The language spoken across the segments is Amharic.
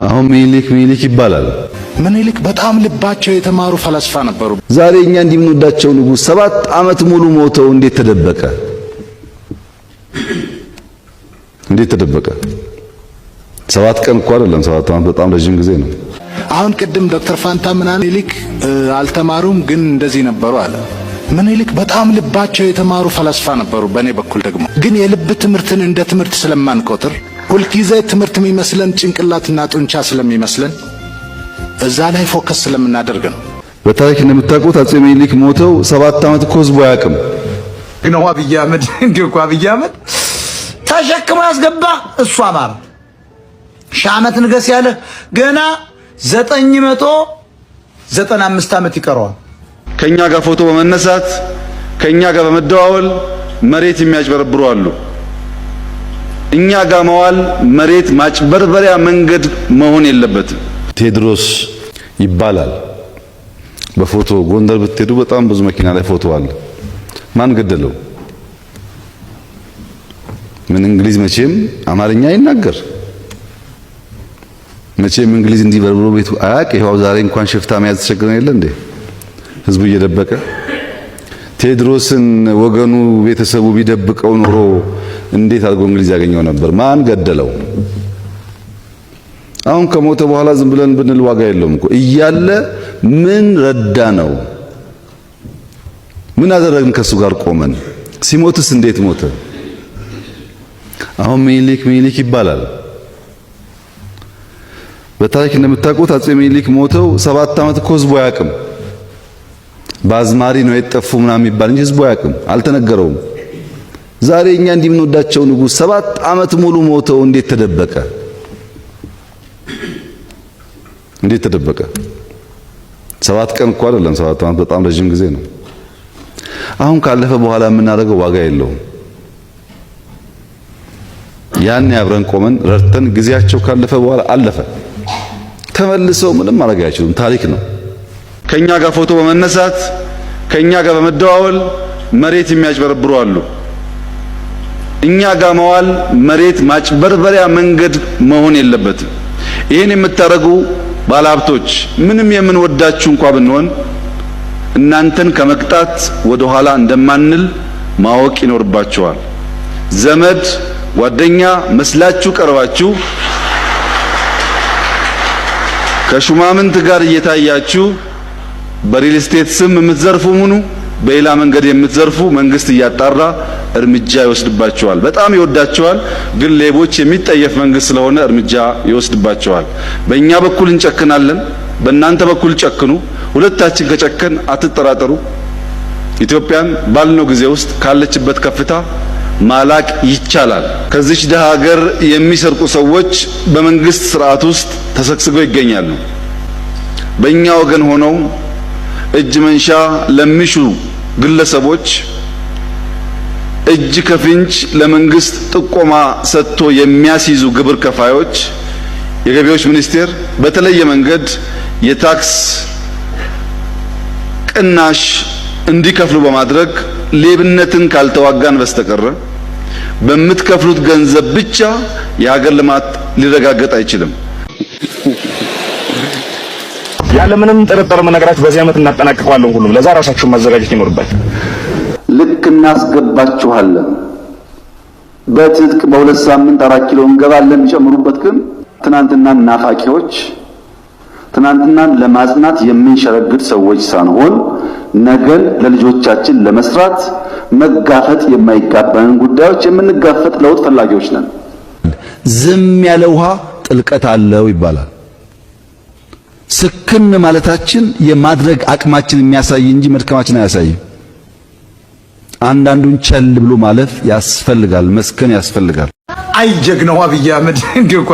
አሁን ሚኒሊክ ይባላል። ሚኒሊክ በጣም ልባቸው የተማሩ ፈላስፋ ነበሩ። ዛሬ እኛ እንደምንወዳቸው ንጉስ 7 ዓመት ሙሉ ሞተው እንዴት ተደበቀ? እንዴት ተደበቀ? 7 ቀን እኮ አይደለም፣ 7 ዓመት በጣም ረጅም ጊዜ ነው። አሁን ቅድም ዶክተር ፋንታ ሚኒሊክ አልተማሩም ግን እንደዚህ ነበሩ አለ። ሚኒሊክ በጣም ልባቸው የተማሩ ፈላስፋ ነበሩ። በእኔ በኩል ደግሞ ግን የልብ ትምህርትን እንደ ትምህርት ስለማንቆጥር ሁልጊዜ ትምህርት የሚመስለን ጭንቅላትና ጡንቻ ስለሚመስለን እዛ ላይ ፎከስ ስለምናደርግ ነው። በታሪክ እንደምታውቁት አጼ ሚኒሊክ ሞተው 7 ዓመት እኮ ህዝቡ አያውቅም። ግን አብይ አህመድ አብይ አህመድ ተሸክሞ ያስገባ እሱ አማራ ሺህ ዓመት ንገስ ያለ ገና 995 ዓመት ይቀረዋል። ከኛ ጋር ፎቶ በመነሳት ከኛ ጋር በመደዋወል መሬት የሚያጭበረብሩ አሉ። እኛ ጋር መዋል መሬት ማጭበርበሪያ መንገድ መሆን የለበትም። ቴዎድሮስ ይባላል። በፎቶ ጎንደር ብትሄዱ በጣም ብዙ መኪና ላይ ፎቶ አለ። ማን ገደለው? ምን እንግሊዝ መቼም አማርኛ ይናገር መቼም እንግሊዝ እንዲበርብሮ ቤቱ አያቅ። ይሄው ዛሬ እንኳን ሽፍታ መያዝ ተቸግረን የለ እንዴ? ህዝቡ እየደበቀ ቴዎድሮስን ወገኑ ቤተሰቡ ቢደብቀው ኖሮ እንዴት አድርጎ እንግሊዝ ያገኘው ነበር? ማን ገደለው? አሁን ከሞተ በኋላ ዝም ብለን ብንል ዋጋ የለውም እኮ እያለ ምን ረዳ ነው? ምን አደረግን? ከሱ ጋር ቆመን ሲሞትስ እንዴት ሞተ? አሁን ሚኒሊክ ይባላል። በታሪክ እንደምታውቁት አጼ ሚኒሊክ ሞተው 7 ዓመት እኮ ህዝቡ አያውቅም። በአዝማሪ ነው የጠፉ ምናምን የሚባል እንጂ ህዝቡ አያውቅም፣ አልተነገረውም። ዛሬ እኛ እንደምንወዳቸው ንጉስ 7 ዓመት ሙሉ ሞተው እንዴት ተደበቀ? እንዴት ተደበቀ? 7 ቀን እኮ አይደለም፣ 7 ዓመት በጣም ረጅም ጊዜ ነው። አሁን ካለፈ በኋላ የምናደርገው ዋጋ የለውም። ያን አብረን ቆመን ረድተን ጊዜያቸው ካለፈ በኋላ አለፈ። ተመልሰው ምንም ማድረግ አይችሉም። ታሪክ ነው። ከኛ ጋር ፎቶ በመነሳት ከኛ ጋር በመደዋወል መሬት የሚያጭበረብሩ አሉ። እኛ ጋር መዋል መሬት ማጭበርበሪያ መንገድ መሆን የለበትም። ይሄን የምታረጉ ባለሀብቶች ምንም የምንወዳችሁ እንኳን ብንሆን እናንተን ከመቅጣት ወደ ኋላ እንደማንል ማወቅ ይኖርባችኋል። ዘመድ ጓደኛ መስላችሁ ቀርባችሁ ከሹማምንት ጋር እየታያችሁ በሪል ስቴት ስም የምትዘርፉ ሁኑ በሌላ መንገድ የምትዘርፉ መንግስት እያጣራ እርምጃ ይወስድባቸዋል። በጣም ይወዳቸዋል፣ ግን ሌቦች የሚጠየፍ መንግስት ስለሆነ እርምጃ ይወስድባቸዋል። በእኛ በኩል እንጨክናለን፣ በእናንተ በኩል ጨክኑ። ሁለታችን ከጨከን አትጠራጠሩ፣ ኢትዮጵያን ባልነው ጊዜ ውስጥ ካለችበት ከፍታ ማላቅ ይቻላል። ከዚች ደሃ ሀገር የሚሰርቁ ሰዎች በመንግስት ስርዓት ውስጥ ተሰግስገው ይገኛሉ። በእኛ ወገን ሆነው እጅ መንሻ ለሚሹ ግለሰቦች እጅ ከፍንጅ ለመንግስት ጥቆማ ሰጥቶ የሚያስይዙ ግብር ከፋዮች የገቢዎች ሚኒስቴር በተለየ መንገድ የታክስ ቅናሽ እንዲከፍሉ በማድረግ ሌብነትን ካልተዋጋን በስተቀር በምትከፍሉት ገንዘብ ብቻ የሀገር ልማት ሊረጋገጥ አይችልም። ያለምንም ጥርጥር መነግራችሁ በዚህ ዓመት እናጠናቅቀዋለን። ሁሉም ለዛ ራሳችሁን ማዘጋጀት ይኖርባችሁ። ልክ እናስገባችኋለን። በትጥቅ በ2 ሳምንት 4 ኪሎ እንገባለን። ጨምሩበት። ግን ትናንትና ናፋቂዎች፣ ትናንትናን ለማጽናት የምንሸረግድ ሰዎች ሳንሆን ነገን ለልጆቻችን ለመስራት መጋፈጥ የማይጋባን ጉዳዮች የምንጋፈጥ ለውጥ ፈላጊዎች ነን። ዝም ያለ ውሃ ጥልቀት አለው ይባላል። ስክን ማለታችን የማድረግ አቅማችን የሚያሳይ እንጂ መድከማችን አያሳይም። አንዳንዱን ቸል ብሎ ማለፍ ያስፈልጋል፣ መስከን ያስፈልጋል። አይ ጀግናው አብይ አህመድ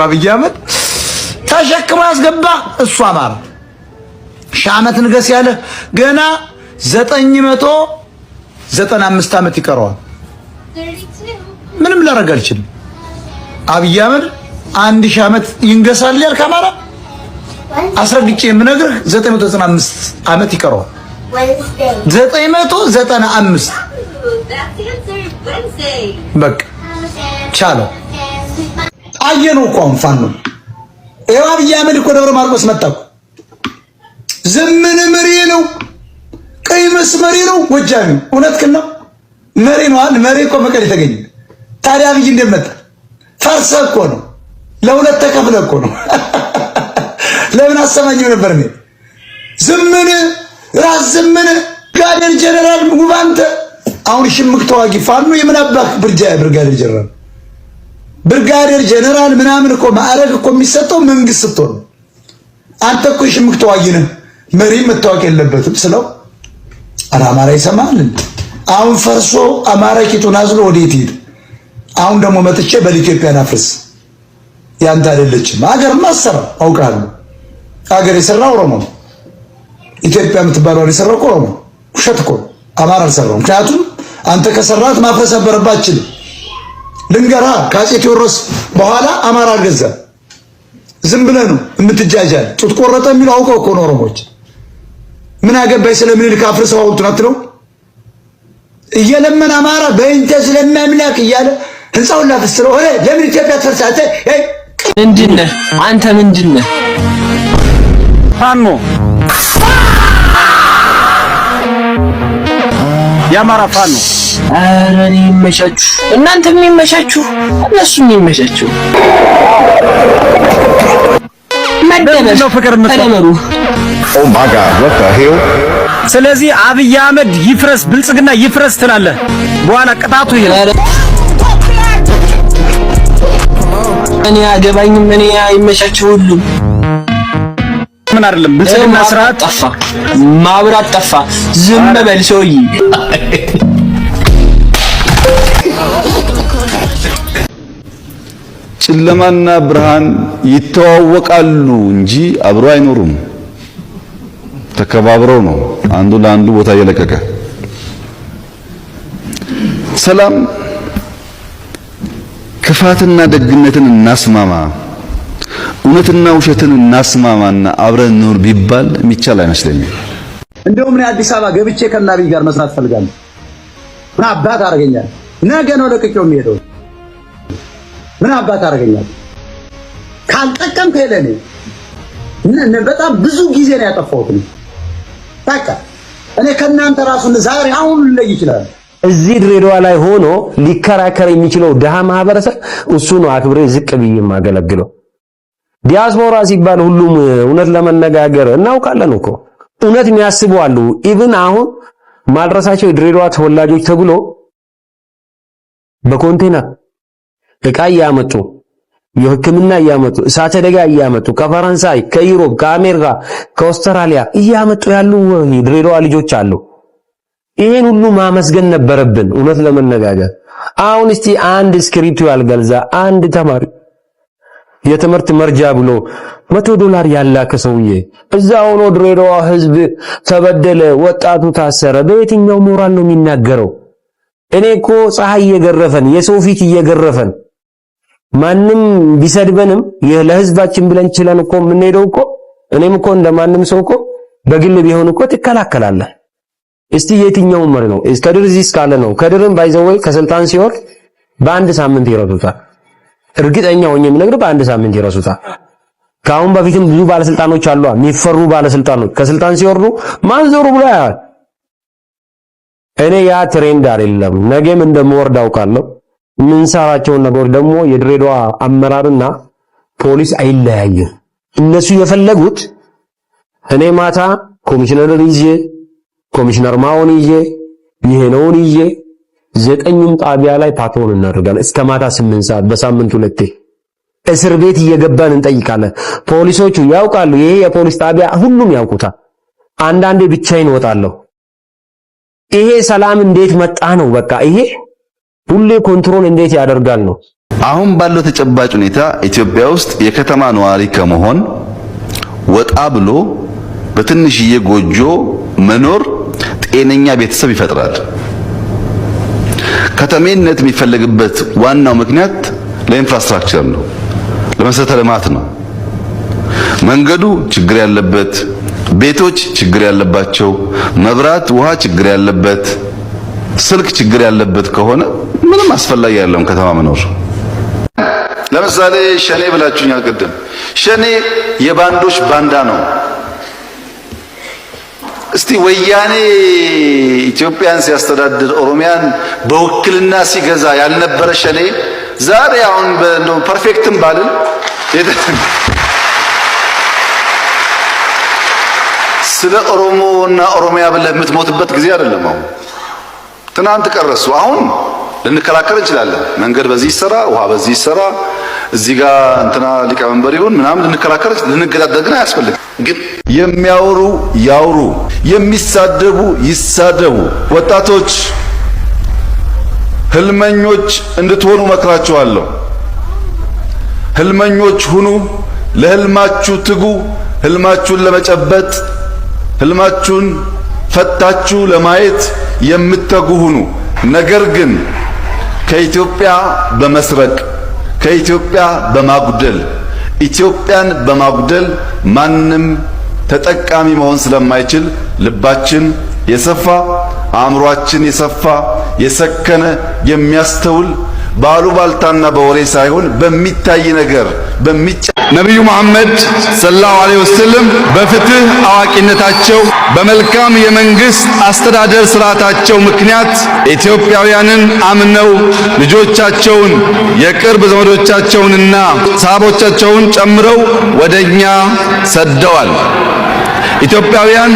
አብይ አህመድ ተሸክሞ ያስገባ እሱ አማራ ሺህ ዓመት ንገስ ያለ ገና 995 ዓመት ይቀረዋል። ምንም ላደርግ አልችልም። አብይ አህመድ 1000 ዓመት ይንገሳል ያልክ አማራ አስረግጬ የምነግርህ 995 ዓመት ይቀረዋል። 995 በቃ ቻለው። አየነው እኮ አሁን ፋኖ ይኸው አብይ አህመድ እኮ ደብረ ማርቆስ መጣ። ዘመነ መሪ ነው፣ ቀይ መስመሪ ነው፣ ጎጃሚ እውነትህን ነው። መሪ ነው አይደል? መሪ እኮ መቀሌ ተገኘ። ታዲያ አብይ እንደመጣ ፈርሰህ እኮ ነው፣ ለሁለት ተከፍለህ እኮ ነው። ለምን አሰማኝም ነበር እኔ ዘመነ ራስ ዘመነ ብርጋዴር ጀነራል ውባንተ አሁን ሽምቅ ተዋጊ ፋኖ የምናባክ ብርጋዴር ጀነራል ብርጋዴር ጀነራል ምናምን እኮ ማዕረግ እኮ የሚሰጠው መንግስት ስትሆን፣ አንተ እኮ ሽምቅ ተዋጊ ነህ፣ መሪ መታወቅ የለበትም ስለው አማራ ይሰማል። አሁን ፈርሶ አማራ ኪቱን አዝሎ ወዴት ይሄድ? አሁን ደግሞ መጥቼ በኢትዮጵያን አፍርስ ያንተ አይደለችም። ሀገር ማሰራ አውቃለሁ። ሀገር የሰራ ኦሮሞ ነው። ኢትዮጵያ የምትባለው የሰራው ኦሮሞ ውሸት እኮ አማራ አልሰራው። ምክንያቱም አንተ ከሰራት ማፍረስ ነበረባችሁ። ልንገራ ከአፄ ቴዎድሮስ በኋላ አማራ አልገዛ። ዝም ብለህ ነው የምትጃጃል። ጡት ቆረጠ የሚሉ አውቀው እኮ ነው ኦሮሞች። ምን አገባይ ስለምንልክ አፍርሰው አውጡት አትለው። እየለመን አማራ በእንተ ስለማምላክ እያለ ህንጻውን ላፍስለው ሆነ። ለምን ኢትዮጵያ ትፈርሳለች? ምንድነህ አንተ? ምንድነህ ፋኖ የአማራ ፋኖ? ኧረ እኔ ይመቻችሁ፣ እናንተ የሚመቻችሁ፣ እነሱ የሚመቻችሁ። መደመር ተደመሩ። ኦ ማይ ጋድ what the hell። ስለዚህ አብይ አህመድ ይፍረስ፣ ብልጽግና ይፍረስ ትላለህ። በኋላ ቅጣቱ ይሄ እኔ አገባኝም። እኔ ይመቻችሁ ሁሉ ምን አይደለም። ብልጽግና ስርዓት ጠፋ፣ ማብራት ጠፋ። ዝም በል ሰውዬ። ጨለማና ብርሃን ይተዋወቃሉ እንጂ አብሮ አይኖሩም። ተከባብረው ነው አንዱ ለአንዱ ቦታ እየለቀቀ። ሰላም ክፋትና ደግነትን እናስማማ፣ እውነትና ውሸትን እናስማማና አብረን ኑር ቢባል የሚቻል አይመስለኝም። እንደውም እኔ አዲስ አበባ ገብቼ ከናብይ ጋር መስራት ፈልጋለሁ። ምን አባት አደረገኛል? ነገ ነው ለቅቄው የሚሄደው። ምን አባት አደረገኛል? ካልጠቀምክ ሄለኔ በጣም ብዙ ጊዜ ነው ያጠፋሁት። በቃ እኔ ከናንተ ራሱን ዛሬ አሁን ልለይ ይችላል። እዚህ ድሬዳዋ ላይ ሆኖ ሊከራከር የሚችለው ድሃ ማህበረሰብ እሱ ነው አክብሬ ዝቅ ብዬ የማገለግለው። ዲያስፖራ ሲባል ሁሉም እውነት ለመነጋገር እናውቃለን እኮ እውነት የሚያስቡ አሉ። ኢቭን አሁን ማድረሳቸው የድሬዳዋ ተወላጆች ተብሎ በኮንቴነር እቃ እያመጡ የሕክምና እያመጡ እሳተ አደጋ እያመጡ ከፈረንሳይ፣ ከዩሮፕ፣ ከአሜሪካ፣ ከአውስትራሊያ እያመጡ ያሉ የድሬዳዋ ልጆች አሉ። ይሄን ሁሉ ማመስገን ነበረብን እውነት ለመነጋገር። አሁን እስቲ አንድ ስክሪፕቱ ያልገልዛ አንድ ተማሪ የትምህርት መርጃ ብሎ $100 ያላከ ሰውዬ እዛ ሆኖ ድሬዳዋ ህዝብ ተበደለ፣ ወጣቱ ታሰረ፣ በየትኛው ሞራል ነው የሚናገረው? እኔ እኮ ፀሐይ እየገረፈን የሰው ፊት እየገረፈን ማንም ቢሰድበንም ለህዝባችን ብለን ችለን እኮ የምንሄደው እኮ እኔም እኮ እንደማንም ሰው እኮ በግል ቢሆን እኮ ትከላከላለህ። እስቲ የትኛው መሪ ነው? ከድር እዚህ እስካለ ነው። ከድርን ባይዘወይ ከስልጣን ሲወርድ በአንድ ሳምንት ይረሱታል። እርግጠኛ ሆኜ የምነግርህ በአንድ ሳምንት ይረሱታል። ከአሁን በፊትም ብዙ ባለስልጣኖች አሉ፣ የሚፈሩ ባለስልጣኖች ከስልጣን ሲወርዱ ማን ዞሩ ብሎ ያያል። እኔ ያ ትሬንድ አይደለም፣ ነገም እንደምወርድ አውቃለሁ። የምንሰራቸው ነገሮች ደግሞ የድሬዳዋ አመራርና ፖሊስ አይለያይም። እነሱ የፈለጉት እኔ ማታ ኮሚሽነር ይዤ ኮሚሽነር ማውን ይዤ ይሄነውን ይዤ 9ኙም ጣቢያ ላይ ፓትሮል እናደርጋለን እስከ ማታ 8 ሰዓት በሳምንት 2 እስር ቤት እየገባን እንጠይቃለን። ፖሊሶቹ ያውቃሉ፣ ይሄ የፖሊስ ጣቢያ ሁሉም ያውቁታል። አንዳንዴ ብቻዬን እወጣለሁ። ይሄ ሰላም እንዴት መጣ ነው። በቃ ይሄ ሁሌ ኮንትሮል እንዴት ያደርጋል ነው። አሁን ባለው ተጨባጭ ሁኔታ ኢትዮጵያ ውስጥ የከተማ ነዋሪ ከመሆን ወጣ ብሎ በትንሽዬ ጎጆ መኖር ጤነኛ ቤተሰብ ይፈጥራል። ከተሜነት የሚፈለግበት ዋናው ምክንያት ለኢንፍራስትራክቸር ነው፣ ለመሰረተ ልማት ነው። መንገዱ ችግር ያለበት፣ ቤቶች ችግር ያለባቸው፣ መብራት ውሃ ችግር ያለበት፣ ስልክ ችግር ያለበት ከሆነ ምንም አስፈላጊ አይደለም ከተማ መኖር። ለምሳሌ ለምሳሌ ሸኔ ብላችሁኛል ቅድም። ሸኔ የባንዶች ባንዳ ነው። እስቲ ወያኔ ኢትዮጵያን ሲያስተዳድር ኦሮሚያን በውክልና ሲገዛ ያልነበረ ሸኔ ዛሬ አሁን እንደው ፐርፌክትም ባልን ስለ ኦሮሞና ኦሮሚያ ብለህ የምትሞትበት ጊዜ አይደለም። አሁን ትናንት ቀረሱ። አሁን ልንከላከል እንችላለን። መንገድ በዚህ ይሰራ፣ ውሃ በዚህ ይሰራ፣ እዚህ ጋር እንትና ሊቀመንበር ይሁን ምናምን ልንከላከል ልንገዳደር ግን አያስፈልግም። ግን የሚያወሩ ያውሩ፣ የሚሳደቡ ይሳደቡ። ወጣቶች ህልመኞች እንድትሆኑ መክራችኋለሁ። ህልመኞች ሁኑ፣ ለህልማችሁ ትጉ። ህልማችሁን ለመጨበጥ ህልማችሁን ፈታችሁ ለማየት የምትተጉ ሁኑ። ነገር ግን ከኢትዮጵያ በመስረቅ ከኢትዮጵያ በማጉደል ኢትዮጵያን በማጉደል ማንም ተጠቃሚ መሆን ስለማይችል ልባችን የሰፋ አእምሯችን የሰፋ የሰከነ የሚያስተውል ባሉባልታና በወሬ ሳይሆን በሚታይ ነገር ነብዩ መሐመድ ሰለላሁ ዐለይሂ ወሰለም በፍትህ አዋቂነታቸው በመልካም የመንግስት አስተዳደር ስርዓታቸው ምክንያት ኢትዮጵያውያንን አምነው ልጆቻቸውን የቅርብ ዘመዶቻቸውንና ሰሃቦቻቸውን ጨምረው ወደኛ ሰደዋል። ኢትዮጵያውያን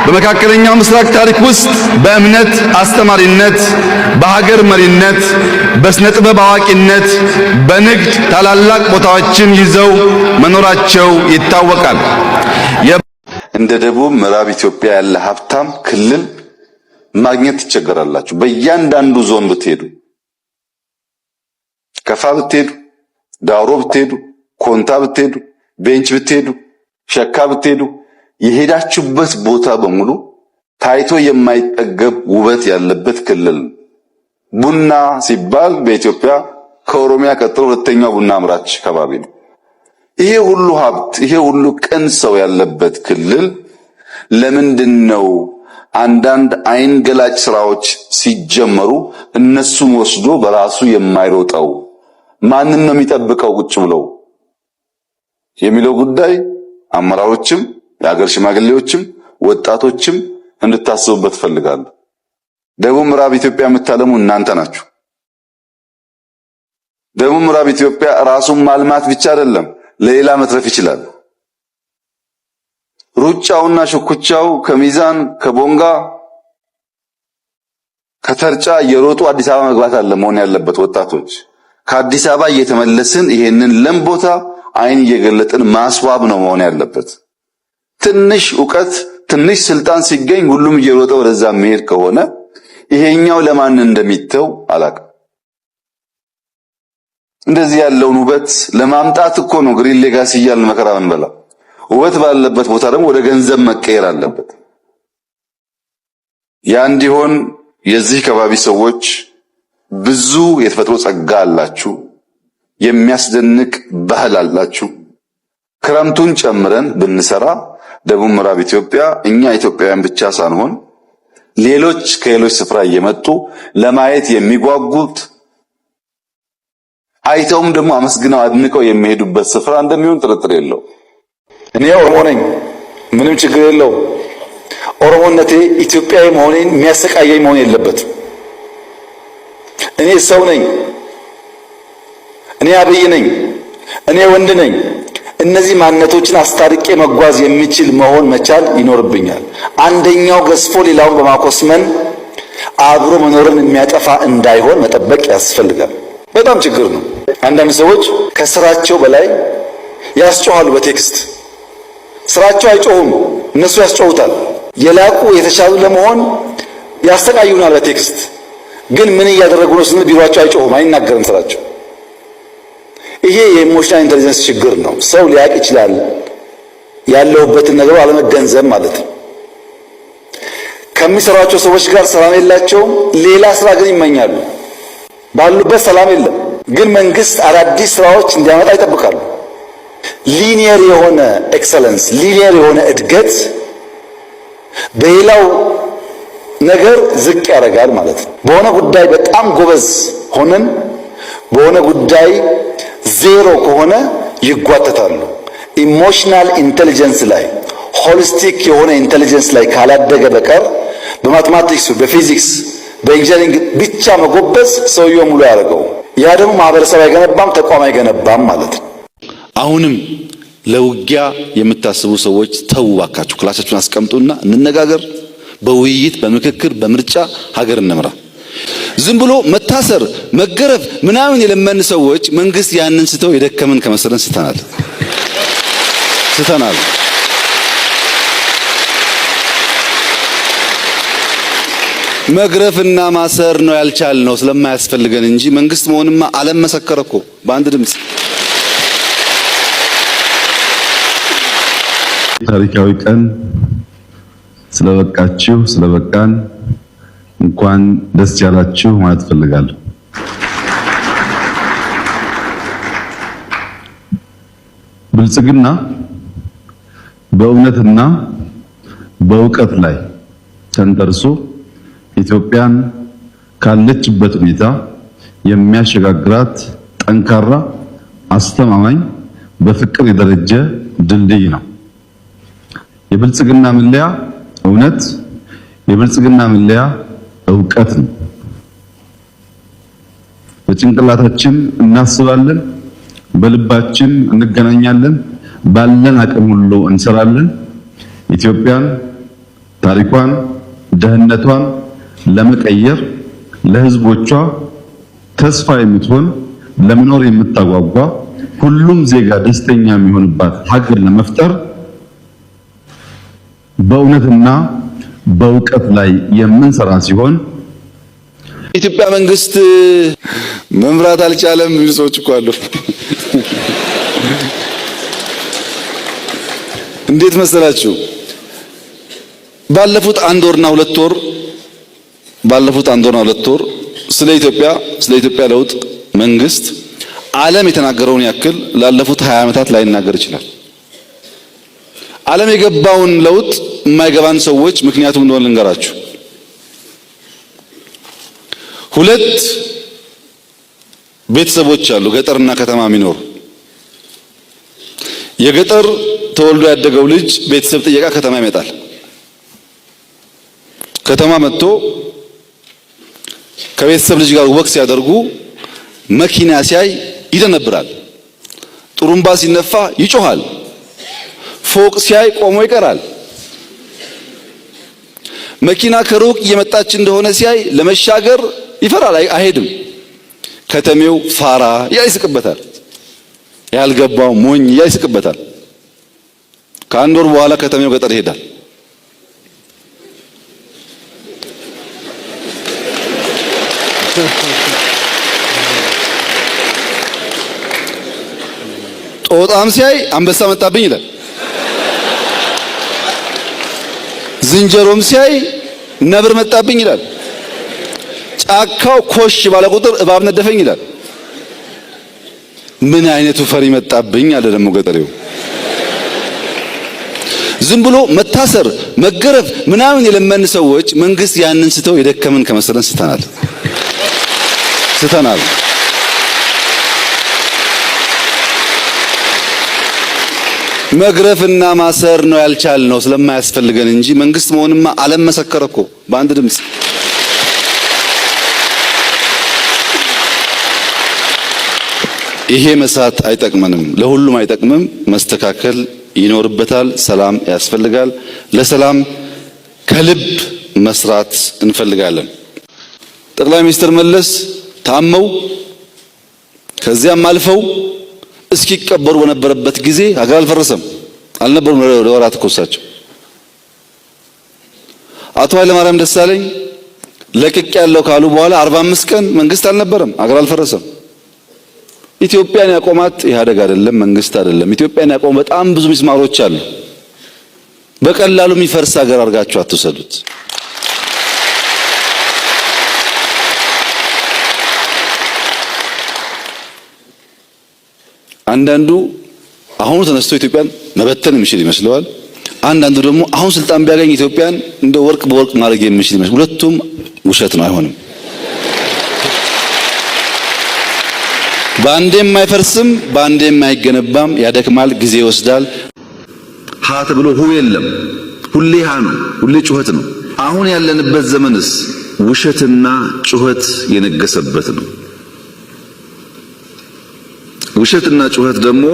በመካከለኛው ምስራቅ ታሪክ ውስጥ በእምነት አስተማሪነት፣ በሀገር መሪነት፣ በስነ ጥበብ አዋቂነት፣ በንግድ ታላላቅ ቦታዎችን ይዘው መኖራቸው ይታወቃል። እንደ ደቡብ ምዕራብ ኢትዮጵያ ያለ ሀብታም ክልል ማግኘት ትቸገራላችሁ። በእያንዳንዱ ዞን ብትሄዱ፣ ከፋ ብትሄዱ፣ ዳውሮ ብትሄዱ፣ ኮንታ ብትሄዱ፣ ቤንች ብትሄዱ፣ ሸካ ብትሄዱ የሄዳችሁበት ቦታ በሙሉ ታይቶ የማይጠገብ ውበት ያለበት ክልል። ቡና ሲባል በኢትዮጵያ ከኦሮሚያ ቀጥሎ ሁለተኛው ቡና አምራች ከባቢ ነው። ይሄ ሁሉ ሀብት፣ ይሄ ሁሉ ቅን ሰው ያለበት ክልል ለምንድነው አንዳንድ አይን ገላጭ ስራዎች ሲጀመሩ እነሱን ወስዶ በራሱ የማይሮጠው? ማንን ነው የሚጠብቀው ቁጭ ብለው የሚለው ጉዳይ አመራሮችም የሀገር ሽማግሌዎችም ወጣቶችም እንድታስቡበት ፈልጋለሁ። ደቡብ ምዕራብ ኢትዮጵያ የምታለሙ እናንተ ናችሁ። ደቡብ ምዕራብ ኢትዮጵያ ራሱን ማልማት ብቻ አይደለም ለሌላ መትረፍ ይችላል። ሩጫውና ሽኩቻው ከሚዛን ከቦንጋ ከተርጫ እየሮጡ አዲስ አበባ መግባት አለ መሆን ያለበት። ወጣቶች ከአዲስ አበባ እየተመለስን ይሄንን ለም ቦታ አይን እየገለጥን ማስዋብ ነው መሆን ያለበት። ትንሽ ዕውቀት ትንሽ ስልጣን ሲገኝ ሁሉም እየሮጠ ወደዛ መሄድ ከሆነ ይሄኛው ለማን እንደሚተው አላውቅም። እንደዚህ ያለውን ውበት ለማምጣት እኮ ነው ግሪን ሌጋሲ እያልን መከራ መንበላ። ውበት ባለበት ቦታ ደግሞ ወደ ገንዘብ መቀየር አለበት። ያ እንዲሆን የዚህ ከባቢ ሰዎች ብዙ የተፈጥሮ ጸጋ አላችሁ፣ የሚያስደንቅ ባህል አላችሁ። ክረምቱን ጨምረን ብንሰራ ደቡብ ምዕራብ ኢትዮጵያ እኛ ኢትዮጵያውያን ብቻ ሳንሆን ሌሎች ከሌሎች ስፍራ እየመጡ ለማየት የሚጓጉት አይተውም ደግሞ አመስግነው አድንቀው የሚሄዱበት ስፍራ እንደሚሆን ጥርጥር የለው። እኔ ኦሮሞ ነኝ፣ ምንም ችግር የለው። ኦሮሞነቴ ኢትዮጵያዊ መሆኔን የሚያሰቃየኝ መሆን የለበትም። እኔ ሰው ነኝ፣ እኔ አብይ ነኝ፣ እኔ ወንድ ነኝ። እነዚህ ማንነቶችን አስታርቄ መጓዝ የሚችል መሆን መቻል ይኖርብኛል። አንደኛው ገዝፎ ሌላውን በማኮስመን አብሮ መኖርን የሚያጠፋ እንዳይሆን መጠበቅ ያስፈልጋል። በጣም ችግር ነው። አንዳንድ ሰዎች ከስራቸው በላይ ያስጮሃሉ። በቴክስት ስራቸው አይጮሁም፣ እነሱ ያስጮሁታል። የላቁ የተሻሉ ለመሆን ያስተቃዩናል በቴክስት ግን ምን እያደረጉ ነው ስንል ቢሮአቸው አይጮሁም፣ አይናገርም ስራቸው። ይሄ የኢሞሽናል ኢንተለጀንስ ችግር ነው። ሰው ሊያቅ ይችላል ያለውበትን ነገር አለመገንዘብ ማለት ነው። ከሚሰሯቸው ሰዎች ጋር ሰላም የላቸውም፣ ሌላ ስራ ግን ይመኛሉ። ባሉበት ሰላም የለም፣ ግን መንግስት አዳዲስ ስራዎች እንዲያመጣ ይጠብቃሉ። ሊኒየር የሆነ ኤክሰለንስ፣ ሊኒየር የሆነ እድገት በሌላው ነገር ዝቅ ያደርጋል ማለት ነው። በሆነ ጉዳይ በጣም ጎበዝ ሆነን በሆነ ጉዳይ ዜሮ ከሆነ ይጓተታሉ። ኢሞሽናል ኢንተለጀንስ ላይ ሆሊስቲክ የሆነ ኢንተለጀንስ ላይ ካላደገ በቀር በማትማቲክስ፣ በፊዚክስ፣ በኢንጂነሪንግ ብቻ መጎበዝ ሰውየው ሙሉ ያደርገው። ያ ደግሞ ማህበረሰብ አይገነባም፣ ተቋም አይገነባም ማለት ነው። አሁንም ለውጊያ የምታስቡ ሰዎች ተው ባካችሁ፣ ክላሳችሁን አስቀምጡና እንነጋገር። በውይይት በምክክር በምርጫ ሀገር እንምራ። ዝም ብሎ መታሰር መገረፍ ምናምን የለመን ሰዎች መንግስት ያንን ስተው የደከመን ከመሰለን ስተናል። መግረፍና ማሰር ነው ያልቻልነው ስለማያስፈልገን እንጂ መንግስት መሆንማ ዓለም መሰከረ እኮ በአንድ ድምፅ። ታሪካዊ ቀን ስለበቃችሁ ስለበቃን እንኳን ደስ ያላችሁ ማለት ፈልጋለሁ። ብልጽግና በእውነትና በእውቀት ላይ ተንተርሶ ኢትዮጵያን ካለችበት ሁኔታ የሚያሸጋግራት ጠንካራ፣ አስተማማኝ፣ በፍቅር የደረጀ ድልድይ ነው። የብልጽግና መለያ እውነት፣ የብልጽግና መለያ እውቀት ነው። በጭንቅላታችን እናስባለን፣ በልባችን እንገናኛለን፣ ባለን አቅም ሁሉ እንሰራለን። ኢትዮጵያን፣ ታሪኳን፣ ደህንነቷን ለመቀየር ለህዝቦቿ ተስፋ የምትሆን ለመኖር የምታጓጓ ሁሉም ዜጋ ደስተኛ የሚሆንባት ሀገር ለመፍጠር በእውነትና በእውቀት ላይ የምንሰራ ሲሆን ኢትዮጵያ መንግስት መምራት አልቻለም የሚሉ ሰዎች እኮ አሉ። እንዴት መሰላችሁ? ባለፉት አንድ ወርና ሁለት ወር ስለ ኢትዮጵያ ለውጥ መንግስት ዓለም የተናገረውን ያክል ላለፉት 20 ዓመታት ላይናገር ይችላል። ዓለም የገባውን ለውጥ የማይገባን ሰዎች ምክንያቱም እንደሆነ ልንገራችሁ። ሁለት ቤተሰቦች አሉ ገጠርና ከተማ የሚኖሩ። የገጠር ተወልዶ ያደገው ልጅ ቤተሰብ ጥየቃ ከተማ ይመጣል። ከተማ መጥቶ ከቤተሰብ ልጅ ጋር ወክ ሲያደርጉ መኪና ሲያይ ይደነብራል። ጥሩምባ ሲነፋ ይጮሃል። ፎቅ ሲያይ ቆሞ ይቀራል። መኪና ከሩቅ እየመጣች እንደሆነ ሲያይ ለመሻገር ይፈራል፣ አይሄድም። ከተሜው ፋራ ያይስቅበታል፣ ያልገባው ሞኝ ያይስቅበታል። ከአንድ ወር በኋላ ከተሜው ገጠር ይሄዳል። ጦጣም ሲያይ አንበሳ መጣብኝ ይላል። ዝንጀሮም ሲያይ ነብር መጣብኝ ይላል። ጫካው ኮሽ ባለ ቁጥር እባብ ነደፈኝ ይላል። ምን አይነቱ ፈሪ መጣብኝ አለ ደግሞ ገጠሬው። ዝም ብሎ መታሰር መገረፍ ምናምን የለመን ሰዎች መንግስት ያንን ስተው የደከመን ከመሰለን ስተናል። መግረፍና ማሰር ነው ያልቻልነው ስለማያስፈልገን እንጂ መንግስት መሆንማ ዓለም መሰከረ እኮ በአንድ ድምፅ። ይሄ መስራት አይጠቅመንም፣ ለሁሉም አይጠቅምም። መስተካከል ይኖርበታል። ሰላም ያስፈልጋል። ለሰላም ከልብ መስራት እንፈልጋለን። ጠቅላይ ሚኒስትር መለስ ታመው ከዚያም አልፈው እስኪቀበሩ በነበረበት ጊዜ ሀገር አልነበሩም። ለወራት እኮ እሳቸው አቶ ኃይለማርያም ደሳለኝ ለቅቅ ያለው ካሉ በኋላ 45 ቀን መንግስት አልነበረም፣ ሀገር አልፈረሰም። ኢትዮጵያን ያቆማት ኢህአዴግ አይደለም፣ መንግስት አይደለም። ኢትዮጵያን ያቆሙ በጣም ብዙ ሚስማሮች አሉ። በቀላሉ የሚፈርስ ሀገር አድርጋችሁ አትውሰዱት። አንዳንዱ አሁን ተነስቶ ኢትዮጵያን መበተን የሚችል ይመስለዋል። አንዳንዱ ደግሞ አሁን ስልጣን ቢያገኝ ኢትዮጵያን እንደ ወርቅ በወርቅ ማድረግ የሚችል ይመስል። ሁለቱም ውሸት ነው፣ አይሆንም። ባንዴም አይፈርስም፣ ባንዴም አይገነባም። ያደክማል፣ ጊዜ ይወስዳል። ሀ ተብሎ ሁ የለም። ሁሌ ሀ ነው፣ ሁሌ ጩኸት ነው። አሁን ያለንበት ዘመንስ ውሸትና ጩኸት የነገሰበት ነው። ውሸትና ጩኸት ደግሞ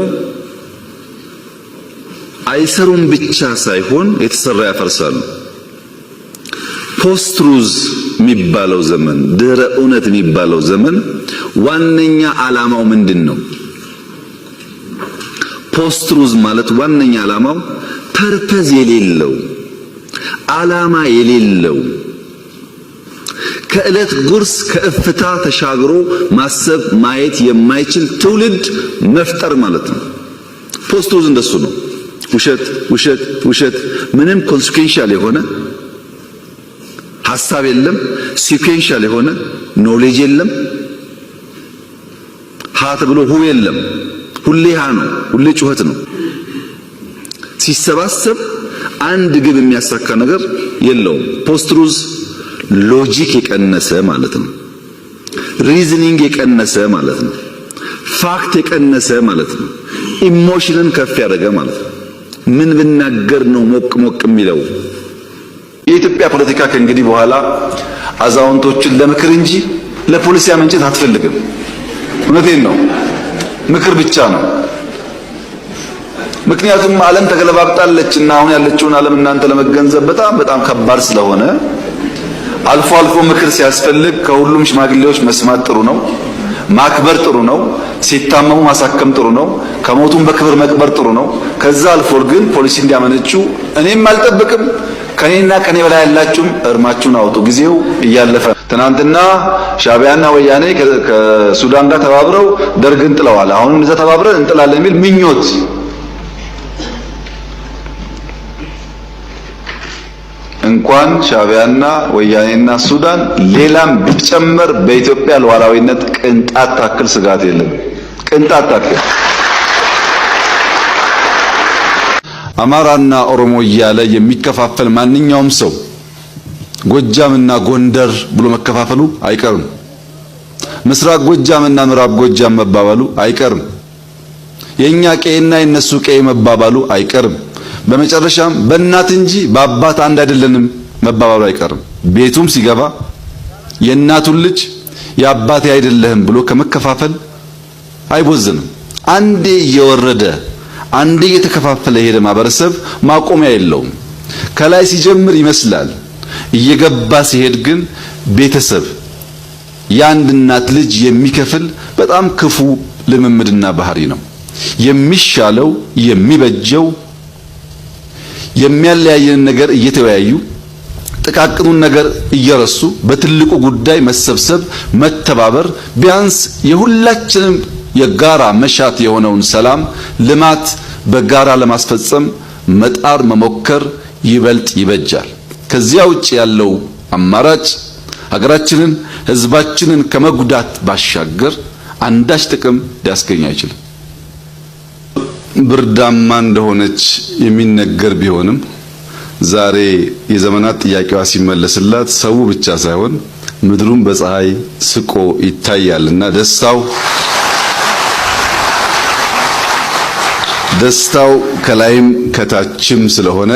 አይሰሩም ብቻ ሳይሆን የተሰራ ያፈርሳሉ። ፖስት ትሩዝ የሚባለው ዘመን፣ ድህረ እውነት የሚባለው ዘመን ዋነኛ ዓላማው ምንድነው? ፖስት ትሩዝ ማለት ዋነኛ ዓላማው ፐርፐዝ የሌለው ዓላማ የሌለው ከዕለት ጉርስ ከእፍታ ተሻግሮ ማሰብ ማየት የማይችል ትውልድ መፍጠር ማለት ነው። ፖስት ትሩዝ እንደሱ ነው። ውሸት ውሸት ውሸት፣ ምንም ኮንሲኩዌንሻል የሆነ ሐሳብ የለም፣ ሲኩዌንሻል የሆነ ኖሌጅ የለም። ሀ ተብሎ ሁ የለም። ሁሌ ሀ ነው፣ ሁሌ ጩኸት ነው። ሲሰባሰብ አንድ ግብ የሚያሳካ ነገር የለውም። ፖስት ትሩዝ ሎጂክ የቀነሰ ማለት ነው። ሪዝኒንግ የቀነሰ ማለት ነው። ፋክት የቀነሰ ማለት ነው። ኢሞሽንን ከፍ ያደረገ ማለት ነው። ምን ብናገር ነው ሞቅ ሞቅ የሚለው? የኢትዮጵያ ፖለቲካ ከእንግዲህ በኋላ አዛውንቶችን ለምክር እንጂ ለፖሊሲ መንጨት አትፈልግም። እውነቴን ነው። ምክር ብቻ ነው። ምክንያቱም ዓለም ተገለባብጣለችና አሁን ያለችውን ዓለም እናንተ ለመገንዘብ በጣም ከባድ ስለሆነ አልፎ አልፎ ምክር ሲያስፈልግ ከሁሉም ሽማግሌዎች መስማት ጥሩ ነው። ማክበር ጥሩ ነው። ሲታመሙ ማሳከም ጥሩ ነው። ከሞቱም በክብር መቅበር ጥሩ ነው። ከዛ አልፎ ግን ፖሊሲ እንዲያመነጩ እኔም አልጠብቅም። ከኔና ከኔ በላይ ያላችሁም እርማችሁን አውጡ። ጊዜው እያለፈ። ትናንትና ሻዕቢያና ወያኔ ከሱዳን ጋር ተባብረው ደርግን ጥለዋል። አሁንም እዛ ተባብረን እንጥላለን የሚል ምኞት እንኳን ሻዕቢያና ወያኔና ሱዳን ሌላም ቢጨመር በኢትዮጵያ ሉዓላዊነት ቅንጣት ታክል ስጋት የለም። ቅንጣት ታክል አማራና ኦሮሞ እያለ የሚከፋፈል ማንኛውም ሰው ጎጃምና ጎንደር ብሎ መከፋፈሉ አይቀርም። ምስራቅ ጎጃምና ምዕራብ ጎጃም መባባሉ አይቀርም። የኛ ቀይና የነሱ ቀይ መባባሉ አይቀርም። በመጨረሻም በእናት እንጂ በአባት አንድ አይደለንም መባባሉ አይቀርም። ቤቱም ሲገባ የእናቱን ልጅ የአባቴ አይደለህም ብሎ ከመከፋፈል አይቦዝንም። አንዴ እየወረደ አንዴ እየተከፋፈለ የሄደ ማህበረሰብ ማቆሚያ የለውም። ከላይ ሲጀምር ይመስላል፣ እየገባ ሲሄድ ግን ቤተሰብ የአንድ እናት ልጅ የሚከፍል በጣም ክፉ ልምምድና ባህሪ ነው። የሚሻለው የሚበጀው የሚያለያየን ነገር እየተወያዩ ጥቃቅኑን ነገር እየረሱ በትልቁ ጉዳይ መሰብሰብ፣ መተባበር፣ ቢያንስ የሁላችንም የጋራ መሻት የሆነውን ሰላም፣ ልማት በጋራ ለማስፈጸም መጣር መሞከር ይበልጥ ይበጃል። ከዚያ ውጭ ያለው አማራጭ ሀገራችንን፣ ህዝባችንን ከመጉዳት ባሻገር አንዳች ጥቅም ሊያስገኝ አይችልም። ብርዳማ እንደሆነች የሚነገር ቢሆንም ዛሬ የዘመናት ጥያቄዋ ሲመለስላት ሰው ብቻ ሳይሆን ምድሩን በፀሐይ ስቆ ይታያልና ደስታው ከላይም ከታችም ስለሆነ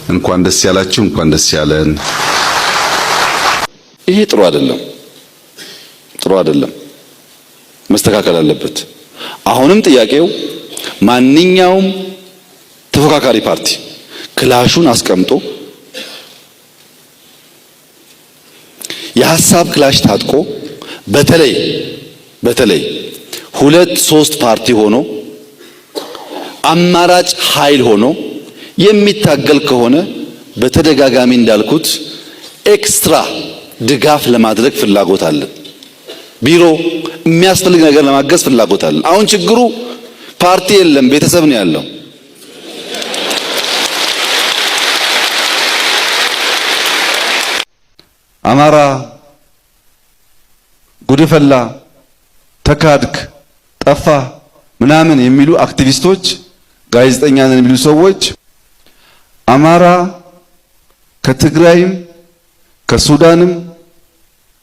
እንኳን ደስ ያላችሁ፣ እንኳን ደስ ያለን። ይሄ ጥሩ አይደለም፣ መስተካከል አለበት። አሁንም ጥያቄው ማንኛውም ተፎካካሪ ፓርቲ ክላሹን አስቀምጦ የሐሳብ ክላሽ ታጥቆ በተለይ 2-3 ፓርቲ ሆኖ አማራጭ ኃይል ሆኖ የሚታገል ከሆነ በተደጋጋሚ እንዳልኩት ኤክስትራ ድጋፍ ለማድረግ ፍላጎት አለ። ቢሮ የሚያስፈልግ ነገር ለማገዝ ፍላጎት አለ። አሁን ችግሩ ፓርቲ የለም፣ ቤተሰብ ነው ያለው። አማራ ጉድፈላ፣ ተካድክ፣ ጠፋ ምናምን የሚሉ አክቲቪስቶች፣ ጋዜጠኛ ነን የሚሉ ሰዎች አማራ ከትግራይም ከሱዳንም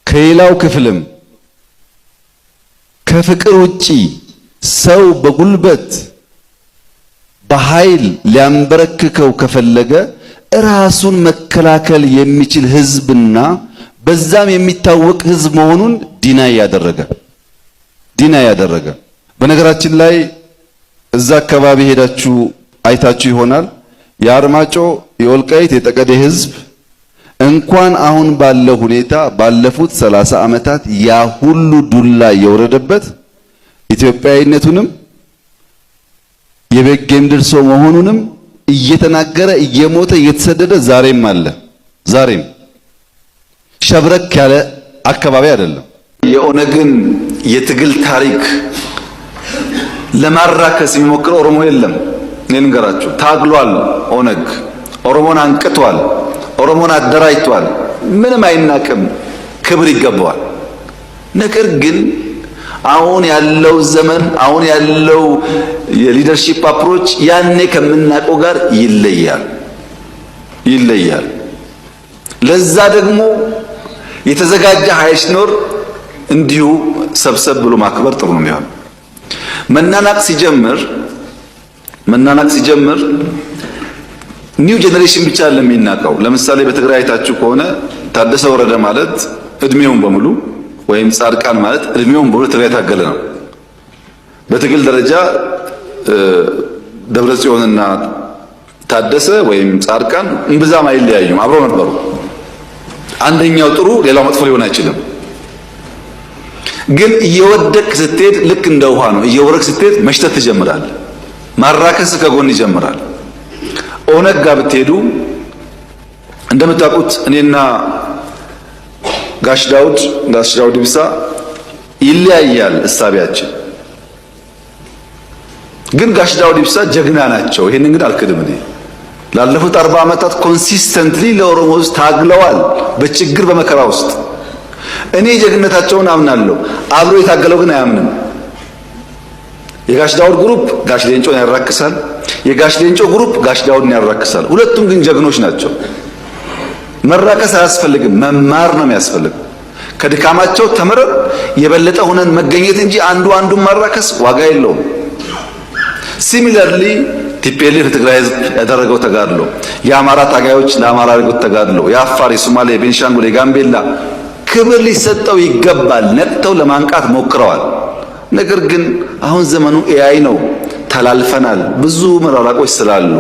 ከሌላው ክፍልም ከፍቅር ውጪ ሰው በጉልበት በኃይል ሊያንበረክከው ከፈለገ ራሱን መከላከል የሚችል ህዝብና በዛም የሚታወቅ ህዝብ መሆኑን ዲናይ ያደረገ በነገራችን ላይ እዛ አካባቢ ሄዳችሁ አይታችሁ ይሆናል። የአርማጮ የወልቃይት የጠገዴ ህዝብ እንኳን አሁን ባለው ሁኔታ ባለፉት 30 ዓመታት ያ ሁሉ ዱላ የወረደበት ኢትዮጵያዊነቱንም የበጌምድር ሰው መሆኑንም እየተናገረ እየሞተ እየተሰደደ ዛሬም አለ። ዛሬም ሸብረክ ያለ አካባቢ አይደለም። የኦነግን የትግል ታሪክ ለማራከስ የሚሞክር ኦሮሞ የለም። እኔ ልንገራችሁ፣ ታግሏል። ኦነግ ኦሮሞን አንቅቷል። ኦሮሞን አደራጅቷል። ምንም አይናቅም፣ ክብር ይገባዋል። ነገር ግን አሁን ያለው ዘመን አሁን ያለው የሊደርሺፕ አፕሮች ያኔ ከምናውቀው ጋር ይለያል። ለዛ ደግሞ የተዘጋጀ ኃይል ሲኖር እንዲሁ ሰብሰብ ብሎ ማክበር ጥሩ ነው የሚሆነው። መናናቅ ሲጀምር ኒው ጄኔሬሽን ብቻ ለሚናቀው ለምሳሌ በትግራይ አይታችሁ ከሆነ ታደሰ ወረደ ማለት እድሜውን በሙሉ ወይም ጻድቃን ማለት እድሜውን በሙሉ ትግራይ ታገለ ነው። በትግል ደረጃ ደብረጽዮንና ታደሰ ወይም ጻድቃን እምብዛም አይለያዩም፣ አብረው ነበሩ። አንደኛው ጥሩ ሌላው መጥፎ ሊሆን አይችልም። ግን እየወደቅ ስትሄድ ልክ እንደ ውሃ ነው። እየወረቅ ስትሄድ መሽተት ትጀምራለህ። ማራከስ ከጎን ይጀምራል። ኦነግ ጋር ብትሄዱ እንደምታውቁት እኔና ጋሽ ዳውድ ኢብሳ ይለያያል እሳቢያችን። ግን ጋሽ ዳውድ ኢብሳ ጀግና ናቸው። ይሄንን ግን አልክድም። እኔ ላለፉት 40 ዓመታት ኮንሲስተንትሊ ለኦሮሞ ሕዝብ ታግለዋል፣ በችግር በመከራ ውስጥ። እኔ ጀግነታቸውን አምናለሁ። አብሮ የታገለው ግን አያምንም። የጋሽ ዳውድ ግሩፕ ጋሽ ሌንጮን ያራክሳል፣ የጋሽ ሌንጮ ግሩፕ ጋሽ ዳውድን ያራክሳል። ሁለቱም ግን ጀግኖች ናቸው። መራከስ አያስፈልግም፣ መማር ነው የሚያስፈልገው። ከድካማቸው ተምረን የበለጠ ሆነን መገኘት እንጂ አንዱን ማራከስ ዋጋ የለውም። ሲሚለርሊ ቲፒኤልኤፍ የትግራይ ህዝብ ያደረገው ተጋድሎ፣ የአማራ ታጋዮች ለአማራ ያደረጉት ተጋድሎ፣ የአፋር፣ የሶማሌ፣ የቤንሻንጉል፣ የጋምቤላ ክብር ሊሰጠው ይገባል። ነቅተው ለማንቃት ሞክረዋል። ነገር ግን አሁን ዘመኑ ኤአይ ነው፣ ተላልፈናል። ብዙ መራራቆች ስላሉ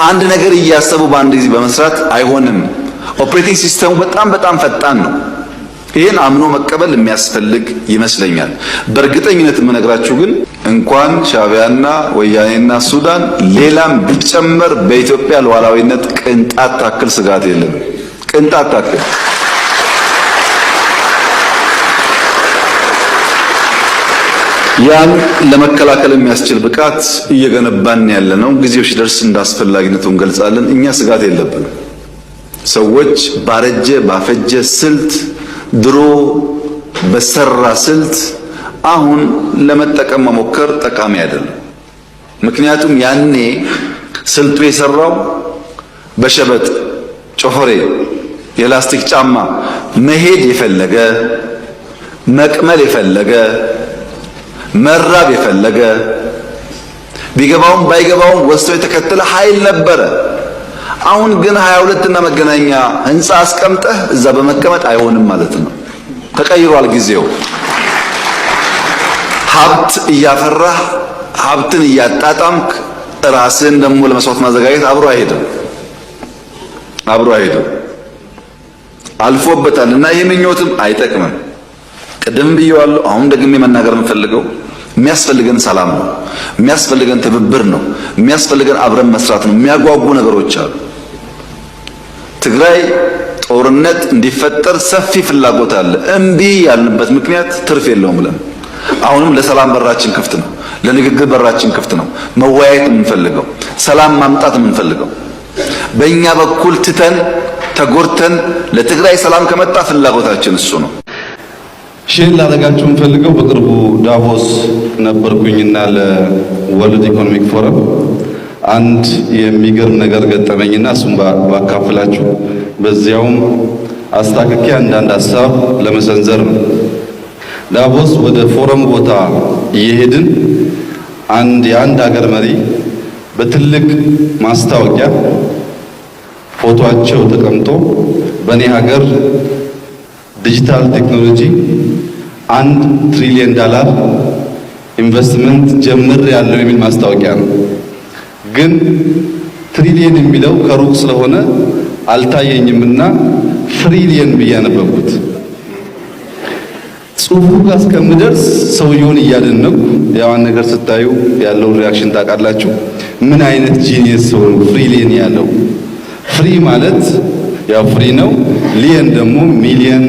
አንድ ነገር እያሰቡ በአንድ ጊዜ በመስራት አይሆንም። ኦፕሬቲንግ ሲስተሙ በጣም ፈጣን ነው። ይህን አምኖ መቀበል የሚያስፈልግ ይመስለኛል። በእርግጠኝነት የምነግራችሁ ግን እንኳን ሻዕቢያና ወያኔና ሱዳን ሌላም ቢጨመር በኢትዮጵያ ሉዓላዊነት ቅንጣት ታክል ስጋት የለም። ቅንጣት ታክል ያን ለመከላከል የሚያስችል ብቃት እየገነባን ያለነው። ጊዜው ሲደርስ እንዳስፈላጊነቱ እንገልጻለን። እኛ ስጋት የለብንም። ሰዎች ባፈጀ ስልት ድሮ በሰራ ስልት አሁን ለመጠቀም መሞከር ጠቃሚ አይደለም። ምክንያቱም ያኔ ስልቱ የሰራው በሸበጥ ጮፈሬ የላስቲክ ጫማ መሄድ የፈለገ መቅመል የፈለገ መራብ የፈለገ ቢገባውም ባይገባውም ወስቶ የተከተለ ኃይል ነበረ። አሁን ግን 22 እና መገናኛ ህንጻ አስቀምጠህ እዛ በመቀመጥ አይሆንም ማለት ነው። ተቀይሯል ጊዜው። ሀብት እያፈራህ ሀብትን እያጣጣምክ ራስን ደግሞ ለመስዋዕት ማዘጋጀት አብሮ አይሄድም። አልፎበታል እና ይህ ምኞትም አይጠቅምም። ቅድም ብየዋለሁ፣ አሁን ደግሜ መናገር የምፈልገው የሚያስፈልገን ሰላም ነው፣ የሚያስፈልገን ትብብር ነው፣ የሚያስፈልገን አብረን መስራት ነው። የሚያጓጉ ነገሮች አሉ። ትግራይ ጦርነት እንዲፈጠር ሰፊ ፍላጎት አለ። እምቢ ያልንበት ምክንያት ትርፍ የለውም ብለን አሁንም ለሰላም በራችን ክፍት ነው፣ ለንግግር በራችን ክፍት ነው። መወያየት የምንፈልገው ሰላም ማምጣት የምንፈልገው በእኛ በኩል ትተን ተጎርተን ለትግራይ ሰላም ከመጣ ፍላጎታችን እሱ ነው። ሼር ላደርጋችሁ የምፈልገው በቅርቡ ዳቮስ ነበርኩኝና ለወርልድ ኢኮኖሚክ ፎረም አንድ የሚገርም ነገር ገጠመኝና እሱም ባካፍላችሁ በዚያውም አስታክኬ አንዳንድ ሀሳብ ለመሰንዘር ነው። ዳቮስ ወደ ፎረም ቦታ እየሄድን የአንድ ሀገር መሪ በትልቅ ማስታወቂያ ፎቶአቸው ተቀምጦ በእኔ ሀገር ዲጂታል ቴክኖሎጂ $1 ትሪሊየን ኢንቨስትመንት ጀምር ያለው የሚል ማስታወቂያ ነው። ግን ትሪሊየን የሚለው ከሩቅ ስለሆነ አልታየኝምና ፍሪሊየን ብዬ አነበብኩት። ጽሁፉ ጋር እስከምደርስ ሰውየውን እያደነቁ ያዋን ነገር ስታዩ ያለው ሪአክሽን ታውቃላችሁ። ምን አይነት ጂኒየስ ሰው ነው ፍሪሊየን ያለው? ፍሪ ማለት ያው ፍሪ ነው፣ ሊየን ደግሞ ሚሊየን፣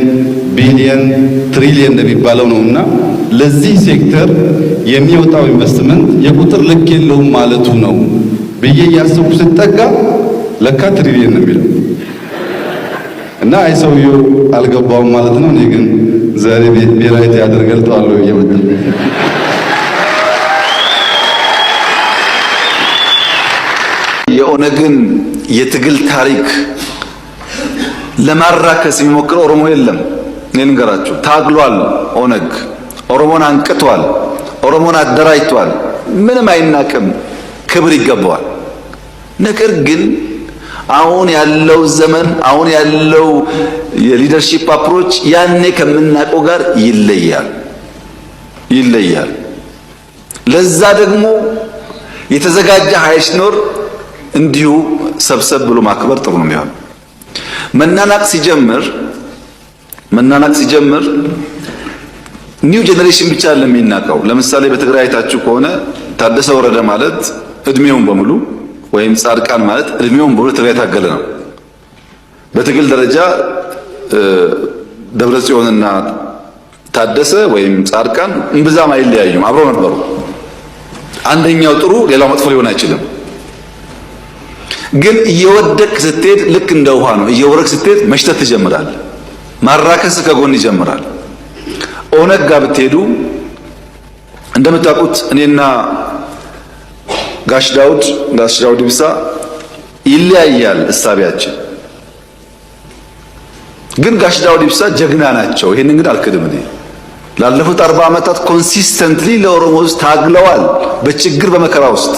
ቢሊየን፣ ትሪሊየን እንደሚባለው ነውና ለዚህ ሴክተር የሚወጣው ኢንቨስትመንት የቁጥር ልክ የለውም ማለቱ ነው ብዬ ያሰብኩ ስጠጋ ለካ ትሪሊየን ነው የሚለው እና አይ ሰውየው አልገባውም ማለት ነው። እኔ ግን ዛሬ ብሔራዊ ቲያትር ገልጠዋለሁ እየመጣ የኦነግን የትግል ታሪክ ለማራከስ የሚሞክር ኦሮሞ የለም። እኔ ልንገራችሁ፣ ታግሏል። ኦነግ ኦሮሞን አንቅቷል፣ ኦሮሞን አደራጅቷል። ምንም አይናቅም፣ ክብር ይገባዋል። ነገር ግን አሁን ያለው ዘመን አሁን ያለው የሊደርሺፕ አፕሮች ያኔ ከምናውቀው ጋር ይለያል። ለዛ ደግሞ የተዘጋጀ ኃይል ሲኖር እንዲሁ ሰብሰብ ብሎ ማክበር ጥሩ ነው የሚሆነው። መናናቅ ሲጀምር ኒው ጄኔሬሽን ብቻ ለሚናቀው። ለምሳሌ በትግራይ አይታችሁ ከሆነ ታደሰ ወረደ ማለት እድሜውን በሙሉ ወይም ጻድቃን ማለት እድሜውን በሙሉ ትግራይ ታገለ ነው። በትግል ደረጃ ደብረጽዮንና ታደሰ ወይም ጻድቃን እምብዛም አይለያዩም፣ አብረው ነበሩ። አንደኛው ጥሩ ሌላው መጥፎ ሊሆን አይችልም። ግን እየወደቅ ስትሄድ ልክ እንደ ውሃ ነው። እየወረቅ ስትሄድ መሽተት ትጀምራለህ። ማራከስ ከጎን ይጀምራል። ኦነግ ጋር ብትሄዱ እንደምታውቁት እኔና ጋሽ ዳውድ ኢብሳ ይለያያል እሳቢያችን። ግን ጋሽ ዳውድ ኢብሳ ጀግና ናቸው። ይሄንን ግን አልክድም። እኔ ላለፉት 40 ዓመታት ኮንሲስተንትሊ ለኦሮሞ ውስጥ ታግለዋል፣ በችግር በመከራ ውስጥ።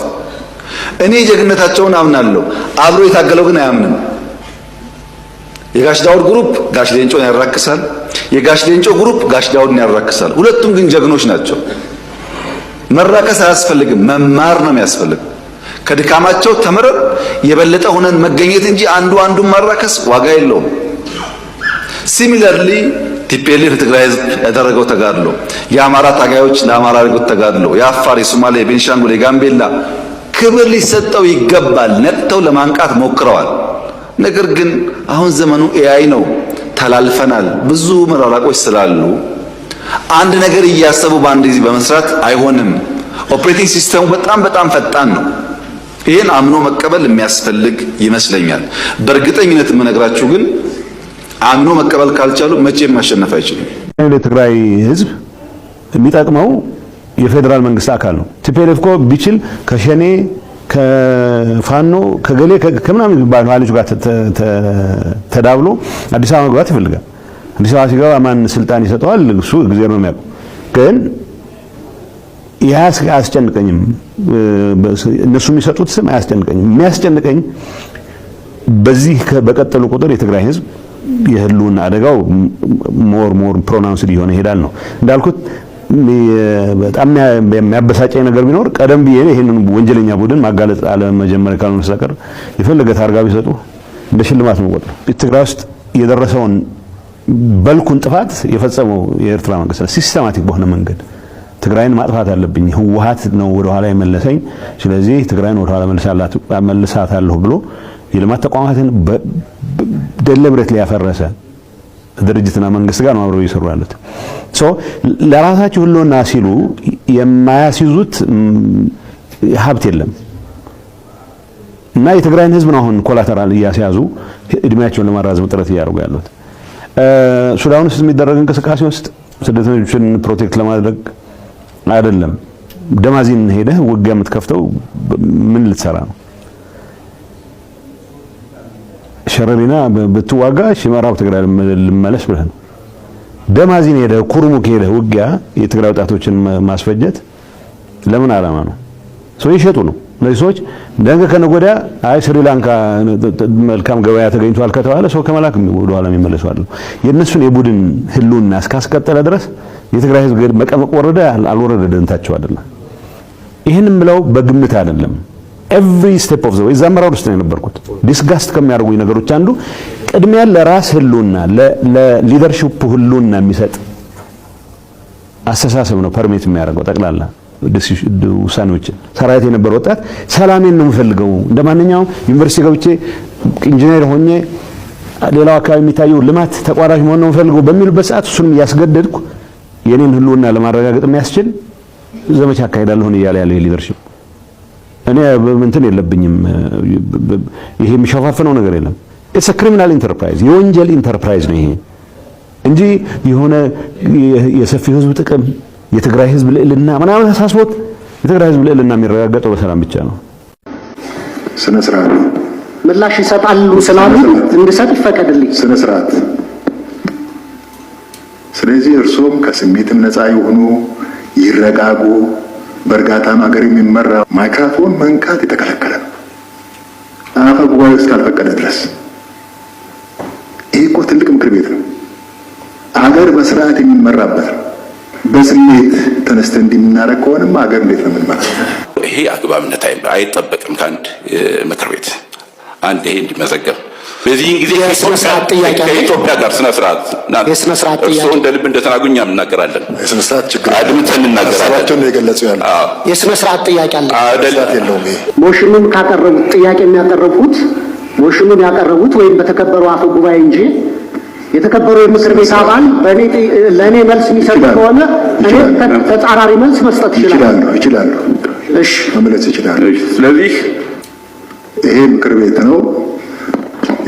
እኔ ጀግነታቸውን አምናለሁ። አብሮ የታገለው ግን አያምንም። የጋሽ ዳውድ ግሩፕ ጋሽ ሌንጮን ያራክሳል፣ የጋሽ ሌንጮ ግሩፕ ጋሽ ዳውድን ያራክሳል። ሁለቱም ግን ጀግኖች ናቸው። መራከስ አያስፈልግም፣ መማር ነው የሚያስፈልግ። ከድካማቸው ተምረን የበለጠ ሆነን መገኘት እንጂ አንዱን ማራከስ ዋጋ የለውም። ሲሚለርሊ ቲፒኤልኤፍ ለትግራይ ህዝብ ያደረገው ተጋድሎ፣ የአማራ ታጋዮች ለአማራ ያደረጉት ተጋድሎ፣ የአፋር፣ የሶማሌ፣ የቤንሻንጉል፣ የጋምቤላ ክብር ሊሰጠው ይገባል። ነቅተው ለማንቃት ሞክረዋል። ነገር ግን አሁን ዘመኑ ኤአይ ነው፣ ተላልፈናል። ብዙ መራራቆች ስላሉ አንድ ነገር እያሰቡ በአንድ ጊዜ በመስራት አይሆንም። ኦፕሬቲንግ ሲስተሙ በጣም ፈጣን ነው። ይህን አምኖ መቀበል የሚያስፈልግ ይመስለኛል። በእርግጠኝነት የምነግራችሁ ግን አምኖ መቀበል ካልቻሉ መቼም ማሸነፍ አይችልም። ለትግራይ ህዝብ የሚጠቅመው የፌዴራል መንግስት አካል ነው። ቲፒኤልኤፍ እኮ ቢችል ከሸኔ ከፋኖ ከገሌ ከምናምን የሚባሉ ኃይሎች ጋር ተዳብሎ አዲስ አበባ መግባት ይፈልጋል። አዲስ አበባ ሲገባ ማን ስልጣን ይሰጠዋል? እሱ ጊዜ ነው የሚያውቀው። ግን አያስጨንቀኝም። እነሱ የሚሰጡት ስም አያስጨንቀኝም። የሚያስጨንቀኝ በዚህ በቀጠሉ ቁጥር የትግራይ ህዝብ የህልውና አደጋው ሞር ፕሮናውንስድ እየሆነ ይሄዳል ነው እንዳልኩት። በጣም የሚያበሳጨኝ ነገር ቢኖር ቀደም ብዬ ይሄንን ወንጀለኛ ቡድን ማጋለጥ አለመጀመር ካልሆነ በስተቀር የፈለገ ታርጋ ቢሰጡ እንደ ሽልማት ነው ወጣው። ትግራይ ውስጥ የደረሰውን በልኩን ጥፋት የፈጸመው የኤርትራ መንግስት ሲስተማቲክ በሆነ መንገድ ትግራይን ማጥፋት አለብኝ፣ ህወሓት ነው ወደ ኋላ የመለሰኝ፣ ስለዚህ ትግራይን ወደ ኋላ መልሳታለሁ ብሎ የልማት ተቋማትን ደሊብሬትሊ ያፈረሰ ድርጅትና መንግስት ጋር ነው አብረው እየሰሩ ያሉት። ለራሳቸው ህልውና ሲሉ የማያስይዙት ሀብት የለም እና የትግራይን ህዝብ ነው አሁን ኮላተራል እያስያዙ እድሜያቸውን ለማራዘም ጥረት እያደረጉ ያሉት። ሱዳን ውስጥ የሚደረግ እንቅስቃሴ ውስጥ ስደተኞችን ፕሮቴክት ለማድረግ አይደለም። ደማዚን ሄደህ ውጊያ የምትከፍተው ምን ልትሰራ ነው? ሸረሪና ብትዋጋ ምዕራብ ትግራይ ልመለስ ብለህ ነው። ደማዚን ሄደ ኩርሙክ ሄደ ውጊያ የትግራይ ወጣቶችን ማስፈጀት ለምን ዓላማ ነው? ሰው ይሸጡ ነው። እነዚህ ሰዎች ነገ ከነገ ወዲያ አይ ስሪላንካ መልካም ገበያ ተገኝቷል ከተባለ ሰው ከመላክ ወደ ኋላ የሚመለሱ አይደለም። የነሱን የቡድን ህልውና እስካስቀጠለ ድረስ የትግራይ ህዝብ መቀመቅ ወረደ አልወረደ ደንታቸው አይደለም። ይህንም ብለው በግምት አይደለም። ኤቭሪ ስቴፕ ኦፍ ዘ ዌይ ዛምራው ውስጥ ነው የነበርኩት። ዲስጋስት ከሚያደርጉኝ ነገሮች አንዱ ቅድሚያ ለራስ ህልውና ለሊደርሺፕ ህልውና የሚሰጥ አስተሳሰብ ነው ፐርሚት የሚያደርገው ጠቅላላ ውሳኔዎች። ሰራዊት የነበረ ወጣት ሰላሜን ነው የምፈልገው እንደማንኛውም ዩኒቨርሲቲ ገብቼ ኢንጂነር ሆኜ ሌላው አካባቢ የሚታየው ልማት ተቋራጭ መሆን ነው የምፈልገው በሚልበት ሰዓት እሱንም እያስገደድኩ የኔን ህልውና ለማረጋገጥ የሚያስችል ዘመቻ አካሄዳለሁ እያለ ያለው ሊደርሺፕ እኔ እንትን የለብኝም። ይሄ የሚሸፋፍነው ነገር የለም። ኢትስ አ ክሪሚናል ኢንተርፕራይዝ የወንጀል ኢንተርፕራይዝ ነው ይሄ እንጂ የሆነ የሰፊው ህዝብ ጥቅም የትግራይ ህዝብ ልዕልና ምናምን አሳስቦት የትግራይ ህዝብ ልዕልና የሚረጋገጠው በሰላም ብቻ ነው። ስነ ስርዓት ምላሽ ይሰጣሉ ስላሉ እንድሰጥ ይፈቀድልኝ። ስነ ስርዓት። ስለዚህ እርሶም ከስሜትም ነፃ ይሁኑ፣ ይረጋጉ። በእርጋታም ሀገር የሚመራ ማይክሮፎን መንካት የተከለከለ ነው አፈ ጉባኤው እስካልፈቀደ ድረስ። ይሄ እኮ ትልቅ ምክር ቤት ነው። ሀገር በስርዓት የሚመራበት ነው። በስሜት ተነስተ እንዲናረግ ከሆነም ሀገር እንዴት ነው የምንመራው? ይሄ አግባብነት አይጠበቅም ከአንድ ምክር ቤት አንድ ይሄ እንዲመዘገብ በዚህ ጊዜ ከኢትዮጵያ ጋር ስነ ስርዓት እርሶ እንደ ልብ እንደተናጉኛ እናገራለን። የስነ ስርዓት ችግር አድምጠን እናገራለን ነው የገለጹ ያለው። የስነ ስርዓት ጥያቄ አለ አይደለም የለውም። ይሄ ሞሽኑን ካቀረቡት ጥያቄ የሚያቀርቡት ሞሽኑን ያቀረቡት ወይም በተከበሩ አፈ ጉባኤ እንጂ የተከበሩ የምክር ቤት አባል ለእኔ መልስ የሚሰጥ ከሆነ እኔ ተጻራሪ መልስ መስጠት ይችላሉ። እሺ መመለስ ይችላሉ። ስለዚህ ይሄ ምክር ቤት ነው።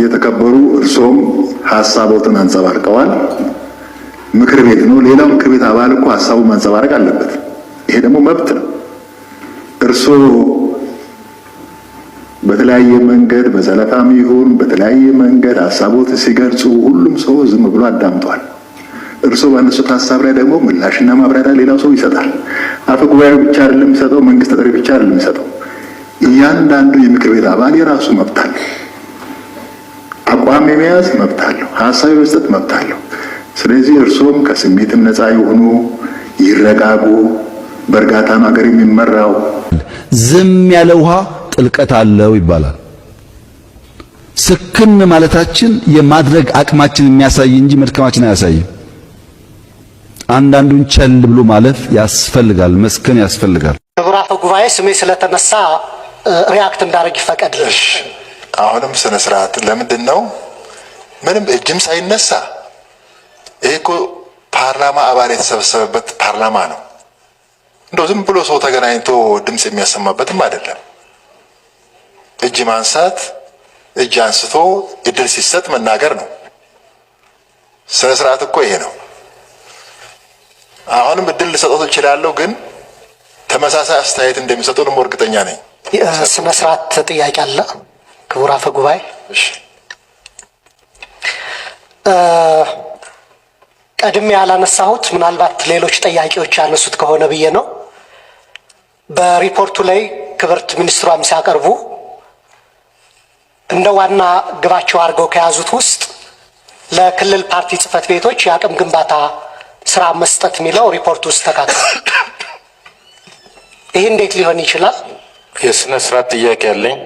የተከበሩ እርሶም ሐሳቦትን አንጸባርቀዋል። ምክር ቤት ነው። ሌላው ምክር ቤት አባል እኮ ሐሳቡን ማንጸባረቅ አለበት። ይሄ ደግሞ መብት ነው። እርሶ በተለያየ መንገድ በዘለፋም ይሁን በተለያየ መንገድ ሐሳቦት ሲገልጹ ሁሉም ሰው ዝም ብሎ አዳምጧል። እርሶ ባነሱት ሐሳብ ላይ ደግሞ ምላሽና ማብራሪያ ሌላው ሰው ይሰጣል። አፈ ጉባኤው ብቻ አይደለም የሚሰጠው፣ መንግስት ተጠሪ ብቻ አይደለም የሚሰጠው። እያንዳንዱ የምክር ቤት አባል የራሱ መብት አለው። አቋም የመያዝ መብት አለው። ሐሳብ የመስጠት መብት አለው። ስለዚህ እርሶም ከስሜትም ነፃ ይሁኑ፣ ይረጋጉ። በእርጋታም ሀገር የሚመራው ዝም ያለ ውሃ ጥልቀት አለው ይባላል። ስክን ማለታችን የማድረግ አቅማችን የሚያሳይ እንጂ መድከማችን አያሳይም። አንዳንዱን ቸል ብሎ ማለፍ ያስፈልጋል፣ መስከን ያስፈልጋል። ክቡር አፈ ጉባኤ ስሜ ስለተነሳ ሪአክት እንዳደርግ ይፈቀድልኝ። አሁንም ስነ ስርዓት ለምንድን ነው ምንም እጅም ሳይነሳ? ይሄ እኮ ፓርላማ አባል የተሰበሰበበት ፓርላማ ነው። እንደው ዝም ብሎ ሰው ተገናኝቶ ድምጽ የሚያሰማበትም አይደለም። እጅ ማንሳት፣ እጅ አንስቶ እድል ሲሰጥ መናገር ነው። ስነ ስርዓት እኮ ይሄ ነው። አሁንም እድል ልሰጠው እችላለሁ፣ ግን ተመሳሳይ አስተያየት እንደሚሰጡ ደግሞ እርግጠኛ ነኝ። ስነ ስርዓት ጥያቄ አለ ክቡር አፈ ጉባኤ። እሺ ቀድሜ ያላነሳሁት ምናልባት ሌሎች ጥያቄዎች ያነሱት ከሆነ ብዬ ነው። በሪፖርቱ ላይ ክብርት ሚኒስትሯም ሲያቀርቡ እንደ ዋና ግባቸው አድርገው ከያዙት ውስጥ ለክልል ፓርቲ ጽህፈት ቤቶች የአቅም ግንባታ ስራ መስጠት የሚለው ሪፖርት ውስጥ ተካቷል። ይህ እንዴት ሊሆን ይችላል? የስነ ስርዓት ጥያቄ አለኝ።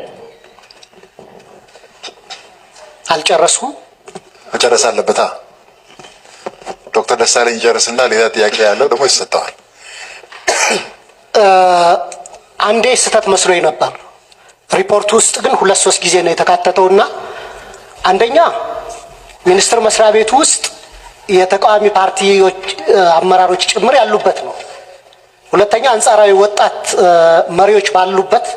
አልጨረሱም? መጨረስ አለበታ። ዶክተር ደሳለኝ ጨርስና ሌላ ጥያቄ ያለው ደግሞ ይሰጣል። አንዴ ስህተት መስሎኝ ነበር። ሪፖርቱ ውስጥ ግን 2-3 ጊዜ ነው የተካተተውና አንደኛ ሚኒስቴር መስሪያ ቤቱ ውስጥ የተቃዋሚ ፓርቲዎች አመራሮች ጭምር ያሉበት ነው። ሁለተኛ አንጻራዊ ወጣት መሪዎች ባሉበት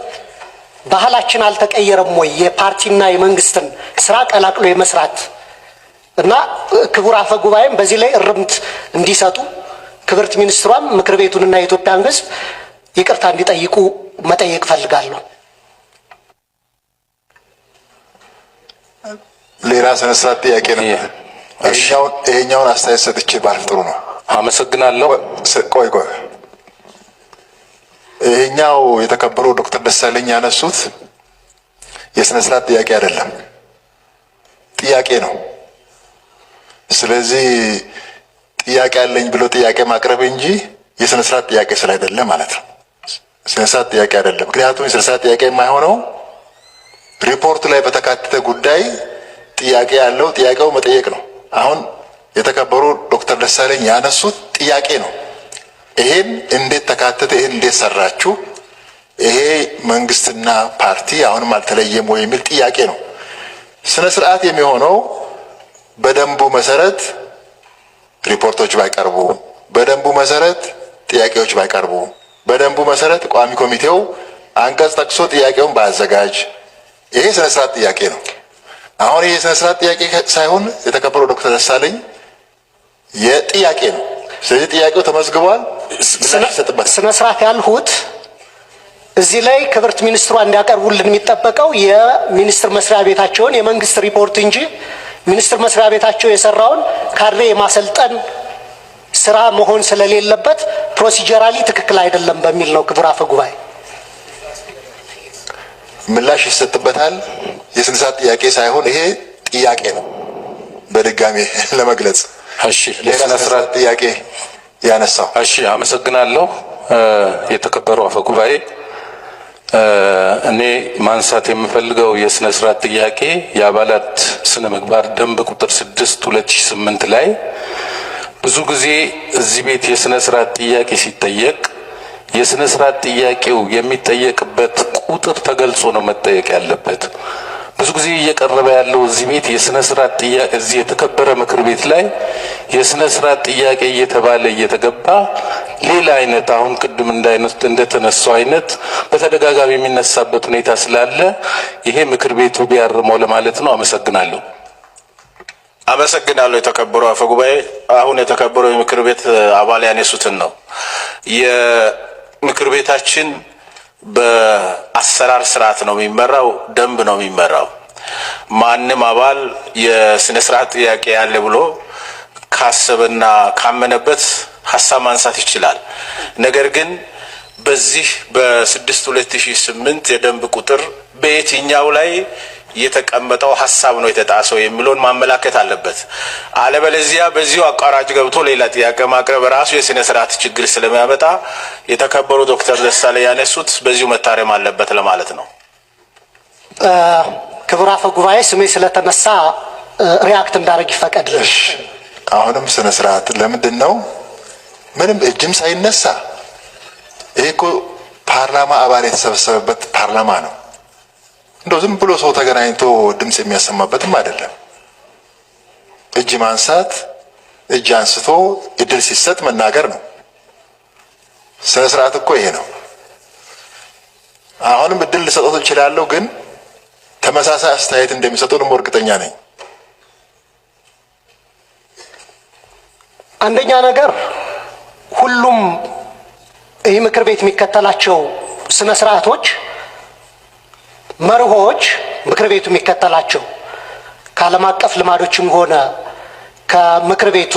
ባህላችን አልተቀየረም ወይ የፓርቲና የመንግስትን ስራ ቀላቅሎ የመስራት እና ክቡር አፈ ጉባኤም በዚህ ላይ እርምት እንዲሰጡ ክብርት ሚኒስትሯም ምክር ቤቱንና የኢትዮጵያን ሕዝብ ይቅርታ እንዲጠይቁ መጠየቅ ፈልጋለሁ። ሌላ ስነ ስርዓት ጥያቄ ነው። ይሄኛውን አስተያየት ሰጥቼ ባልፍ ጥሩ ነው። አመሰግናለሁ። ቆይ ይሄኛው የተከበሩ ዶክተር ደሳለኝ ያነሱት የስነ ስርዓት ጥያቄ አይደለም፣ ጥያቄ ነው። ስለዚህ ጥያቄ አለኝ ብሎ ጥያቄ ማቅረብ እንጂ የስነ ስርዓት ጥያቄ ስላይደለ ማለት ነው። ስነ ስርዓት ጥያቄ አይደለም። ምክንያቱም የስነ ስርዓት ጥያቄ የማይሆነው ሪፖርት ላይ በተካተተ ጉዳይ ጥያቄ ያለው ጥያቄው መጠየቅ ነው። አሁን የተከበሩ ዶክተር ደሳለኝ ያነሱት ጥያቄ ነው። ይሄን እንዴት ተካተተ? ይሄን እንዴት ሰራችሁ? ይሄ መንግስትና ፓርቲ አሁንም አልተለየም ወይ የሚል ጥያቄ ነው። ስነ ስርዓት የሚሆነው በደንቡ መሰረት ሪፖርቶች ባይቀርቡ፣ በደንቡ መሰረት ጥያቄዎች ባይቀርቡ፣ በደንቡ መሰረት ቋሚ ኮሚቴው አንቀጽ ጠቅሶ ጥያቄውን ባያዘጋጅ፣ ይሄ ስነ ስርዓት ጥያቄ ነው። አሁን ይሄ ስነ ስርዓት ጥያቄ ሳይሆን የተከበረው ዶክተር ደሳለኝ የጥያቄ ነው። ስለዚህ ጥያቄው ተመዝግቧል። ስነ ስርዓት ያልሁት እዚህ ላይ ክብርት ሚኒስትሯ እንዲያቀርቡልን የሚጠበቀው የሚኒስትር መስሪያ ቤታቸውን የመንግስት ሪፖርት እንጂ ሚኒስትር መስሪያ ቤታቸው የሰራውን ካድሬ የማሰልጠን ስራ መሆን ስለሌለበት ፕሮሲጀራሊ ትክክል አይደለም በሚል ነው። ክቡር አፈ ጉባኤ ምላሽ ይሰጥበታል። የስነ ስርዓት ጥያቄ ሳይሆን ይሄ ጥያቄ ነው። በድጋሚ ለመግለጽ እሺ፣ የስነ ስርዓት ጥያቄ ያነሳው። እሺ፣ አመሰግናለሁ። የተከበሩ አፈ ጉባኤ እኔ ማንሳት የምፈልገው የስነ ስርዓት ጥያቄ የአባላት ስነ ምግባር ደንብ ቁጥር 6/2008 ላይ ብዙ ጊዜ እዚህ ቤት የስነ ስርዓት ጥያቄ ሲጠየቅ የስነ ስርዓት ጥያቄው የሚጠየቅበት ቁጥር ተገልጾ ነው መጠየቅ ያለበት። ብዙ ጊዜ እየቀረበ ያለው እዚህ ቤት የስነ ስርዓት ጥያቄ እዚህ የተከበረ ምክር ቤት ላይ የስነ ስርዓት ጥያቄ እየተባለ እየተገባ ሌላ አይነት አሁን ቅድም እንደተነሳው አይነት በተደጋጋሚ የሚነሳበት ሁኔታ ስላለ ይሄ ምክር ቤቱ ቢያርመው ለማለት ነው። አመሰግናለሁ። አመሰግናለሁ። የተከበሩ አፈ ጉባኤ አሁን የተከበሩ የምክር ቤት አባል ያነሱትን ነው። የምክር ቤታችን በአሰራር ስርዓት ነው የሚመራው፣ ደንብ ነው የሚመራው። ማንም አባል የስነ ስርዓት ጥያቄ ያለ ብሎ ካሰበና ካመነበት ሀሳብ ማንሳት ይችላል። ነገር ግን በዚህ በ6/2008 የደንብ ቁጥር በየትኛው ላይ የተቀመጠው ሀሳብ ነው የተጣሰው የሚለውን ማመላከት አለበት። አለበለዚያ በዚሁ አቋራጭ ገብቶ ሌላ ጥያቄ ማቅረብ ራሱ የስነ ስርዓት ችግር ስለሚያመጣ የተከበሩ ዶክተር ደሳለኝ ያነሱት በዚሁ መታረም አለበት ለማለት ነው። ክቡር አፈ ጉባኤ ስሜ ስለተነሳ ሪያክት እንዳደርግ ይፈቀድልኝ። አሁንም ስነ ስርዓት ለምንድን ነው ምንም እጅም ሳይነሳ? ይሄ እኮ ፓርላማ አባል የተሰበሰበበት ፓርላማ ነው። እንደው ዝም ብሎ ሰው ተገናኝቶ ድምጽ የሚያሰማበትም አይደለም። እጅ ማንሳት፣ እጅ አንስቶ እድል ሲሰጥ መናገር ነው። ስነ ስርዓት እኮ ይሄ ነው። አሁንም እድል ልሰጠው እችላለሁ፣ ግን ተመሳሳይ አስተያየት እንደሚሰጡ ደግሞ እርግጠኛ ነኝ። አንደኛ ነገር ሁሉም ይህ ምክር ቤት የሚከተላቸው ስነ ስርዓቶች፣ መርሆች ምክር ቤቱ የሚከተላቸው ከዓለም አቀፍ ልማዶችም ሆነ ከምክር ቤቱ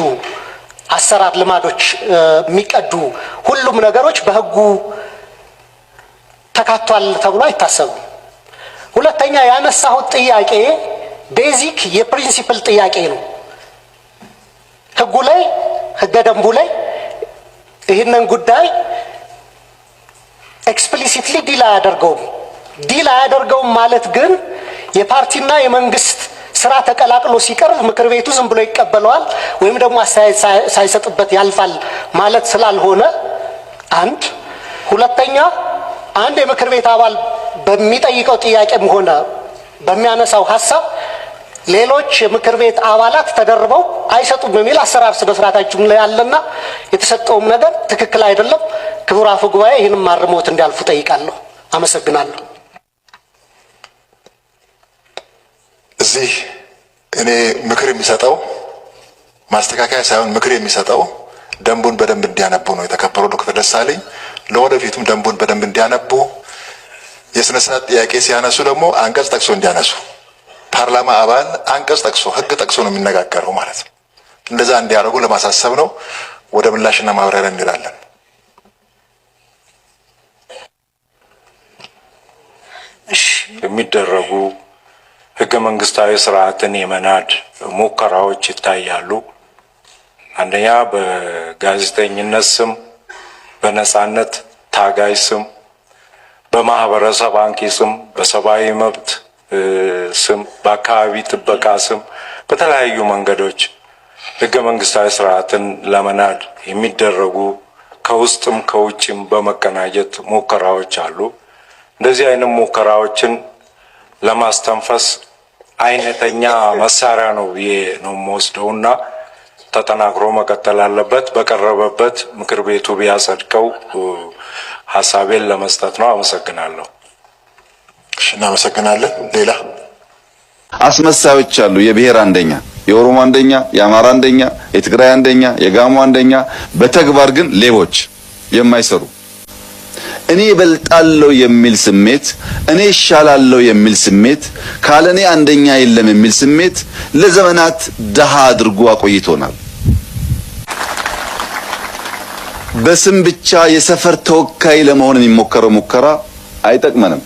አሰራር ልማዶች የሚቀዱ ሁሉም ነገሮች በሕጉ ተካቷል ተብሎ አይታሰብም። ሁለተኛ ያነሳሁት ጥያቄ ቤዚክ የፕሪንሲፕል ጥያቄ ነው። ሕጉ ላይ ሕገ ደንቡ ላይ ይህንን ጉዳይ ኤክስፕሊሲትሊ ዲል አያደርገውም። ዲል አያደርገውም ማለት ግን የፓርቲና የመንግስት ስራ ተቀላቅሎ ሲቀርብ ምክር ቤቱ ዝም ብሎ ይቀበለዋል ወይም ደግሞ አስተያየት ሳይሰጥበት ያልፋል ማለት ስላልሆነ አንድ። ሁለተኛ አንድ የምክር ቤት አባል በሚጠይቀው ጥያቄም ሆነ በሚያነሳው ሀሳብ ሌሎች የምክር ቤት አባላት ተደርበው አይሰጡም የሚል አሰራር ስነ ስርዓታችን ላይ ያለና የተሰጠውም ነገር ትክክል አይደለም። ክቡር አፈ ጉባኤ ይህንም ማርሞት እንዲያልፉ ጠይቃለሁ። አመሰግናለሁ። እዚህ እኔ ምክር የሚሰጠው ማስተካከያ ሳይሆን ምክር የሚሰጠው ደንቡን በደንብ እንዲያነቡ ነው። የተከበሩ ዶክተር ደሳለኝ ለወደፊቱም ደንቡን በደንብ እንዲያነቡ፣ የስነ ስርዓት ጥያቄ ሲያነሱ ደግሞ አንቀጽ ጠቅሶ እንዲያነሱ። ፓርላማ አባል አንቀጽ ጠቅሶ ሕግ ጠቅሶ ነው የሚነጋገረው ማለት ነው። እንደዛ እንዲያደርጉ ለማሳሰብ ነው። ወደ ምላሽና ማብራሪያ እንላለን። የሚደረጉ ህገ መንግስታዊ ስርዓትን የመናድ ሙከራዎች ይታያሉ። አንደኛ በጋዜጠኝነት ስም፣ በነጻነት ታጋይ ስም፣ በማህበረሰብ አንቂ ስም፣ በሰብአዊ መብት ስም፣ በአካባቢ ጥበቃ ስም በተለያዩ መንገዶች ህገ መንግስታዊ ስርዓትን ለመናድ የሚደረጉ ከውስጥም ከውጭም በመቀናጀት ሙከራዎች አሉ። እንደዚህ አይነት ሙከራዎችን ለማስተንፈስ አይነተኛ መሳሪያ ነው ብዬ ነው የምወስደውና ተጠናክሮ መቀጠል አለበት። በቀረበበት ምክር ቤቱ ቢያጸድቀው ሀሳቤን ለመስጠት ነው። አመሰግናለሁ። እሺ፣ እናመሰግናለን። ሌላ አስመሳዮች አሉ። የብሔር አንደኛ፣ የኦሮሞ አንደኛ፣ የአማራ አንደኛ፣ የትግራይ አንደኛ፣ የጋሞ አንደኛ፣ በተግባር ግን ሌቦች የማይሰሩ እኔ እበልጣለሁ የሚል ስሜት፣ እኔ እሻላለሁ የሚል ስሜት፣ ካለኔ አንደኛ የለም የሚል ስሜት ለዘመናት ደሃ አድርጎ አቆይቶናል። በስም ብቻ የሰፈር ተወካይ ለመሆን የሚሞከረው ሙከራ አይጠቅመንም።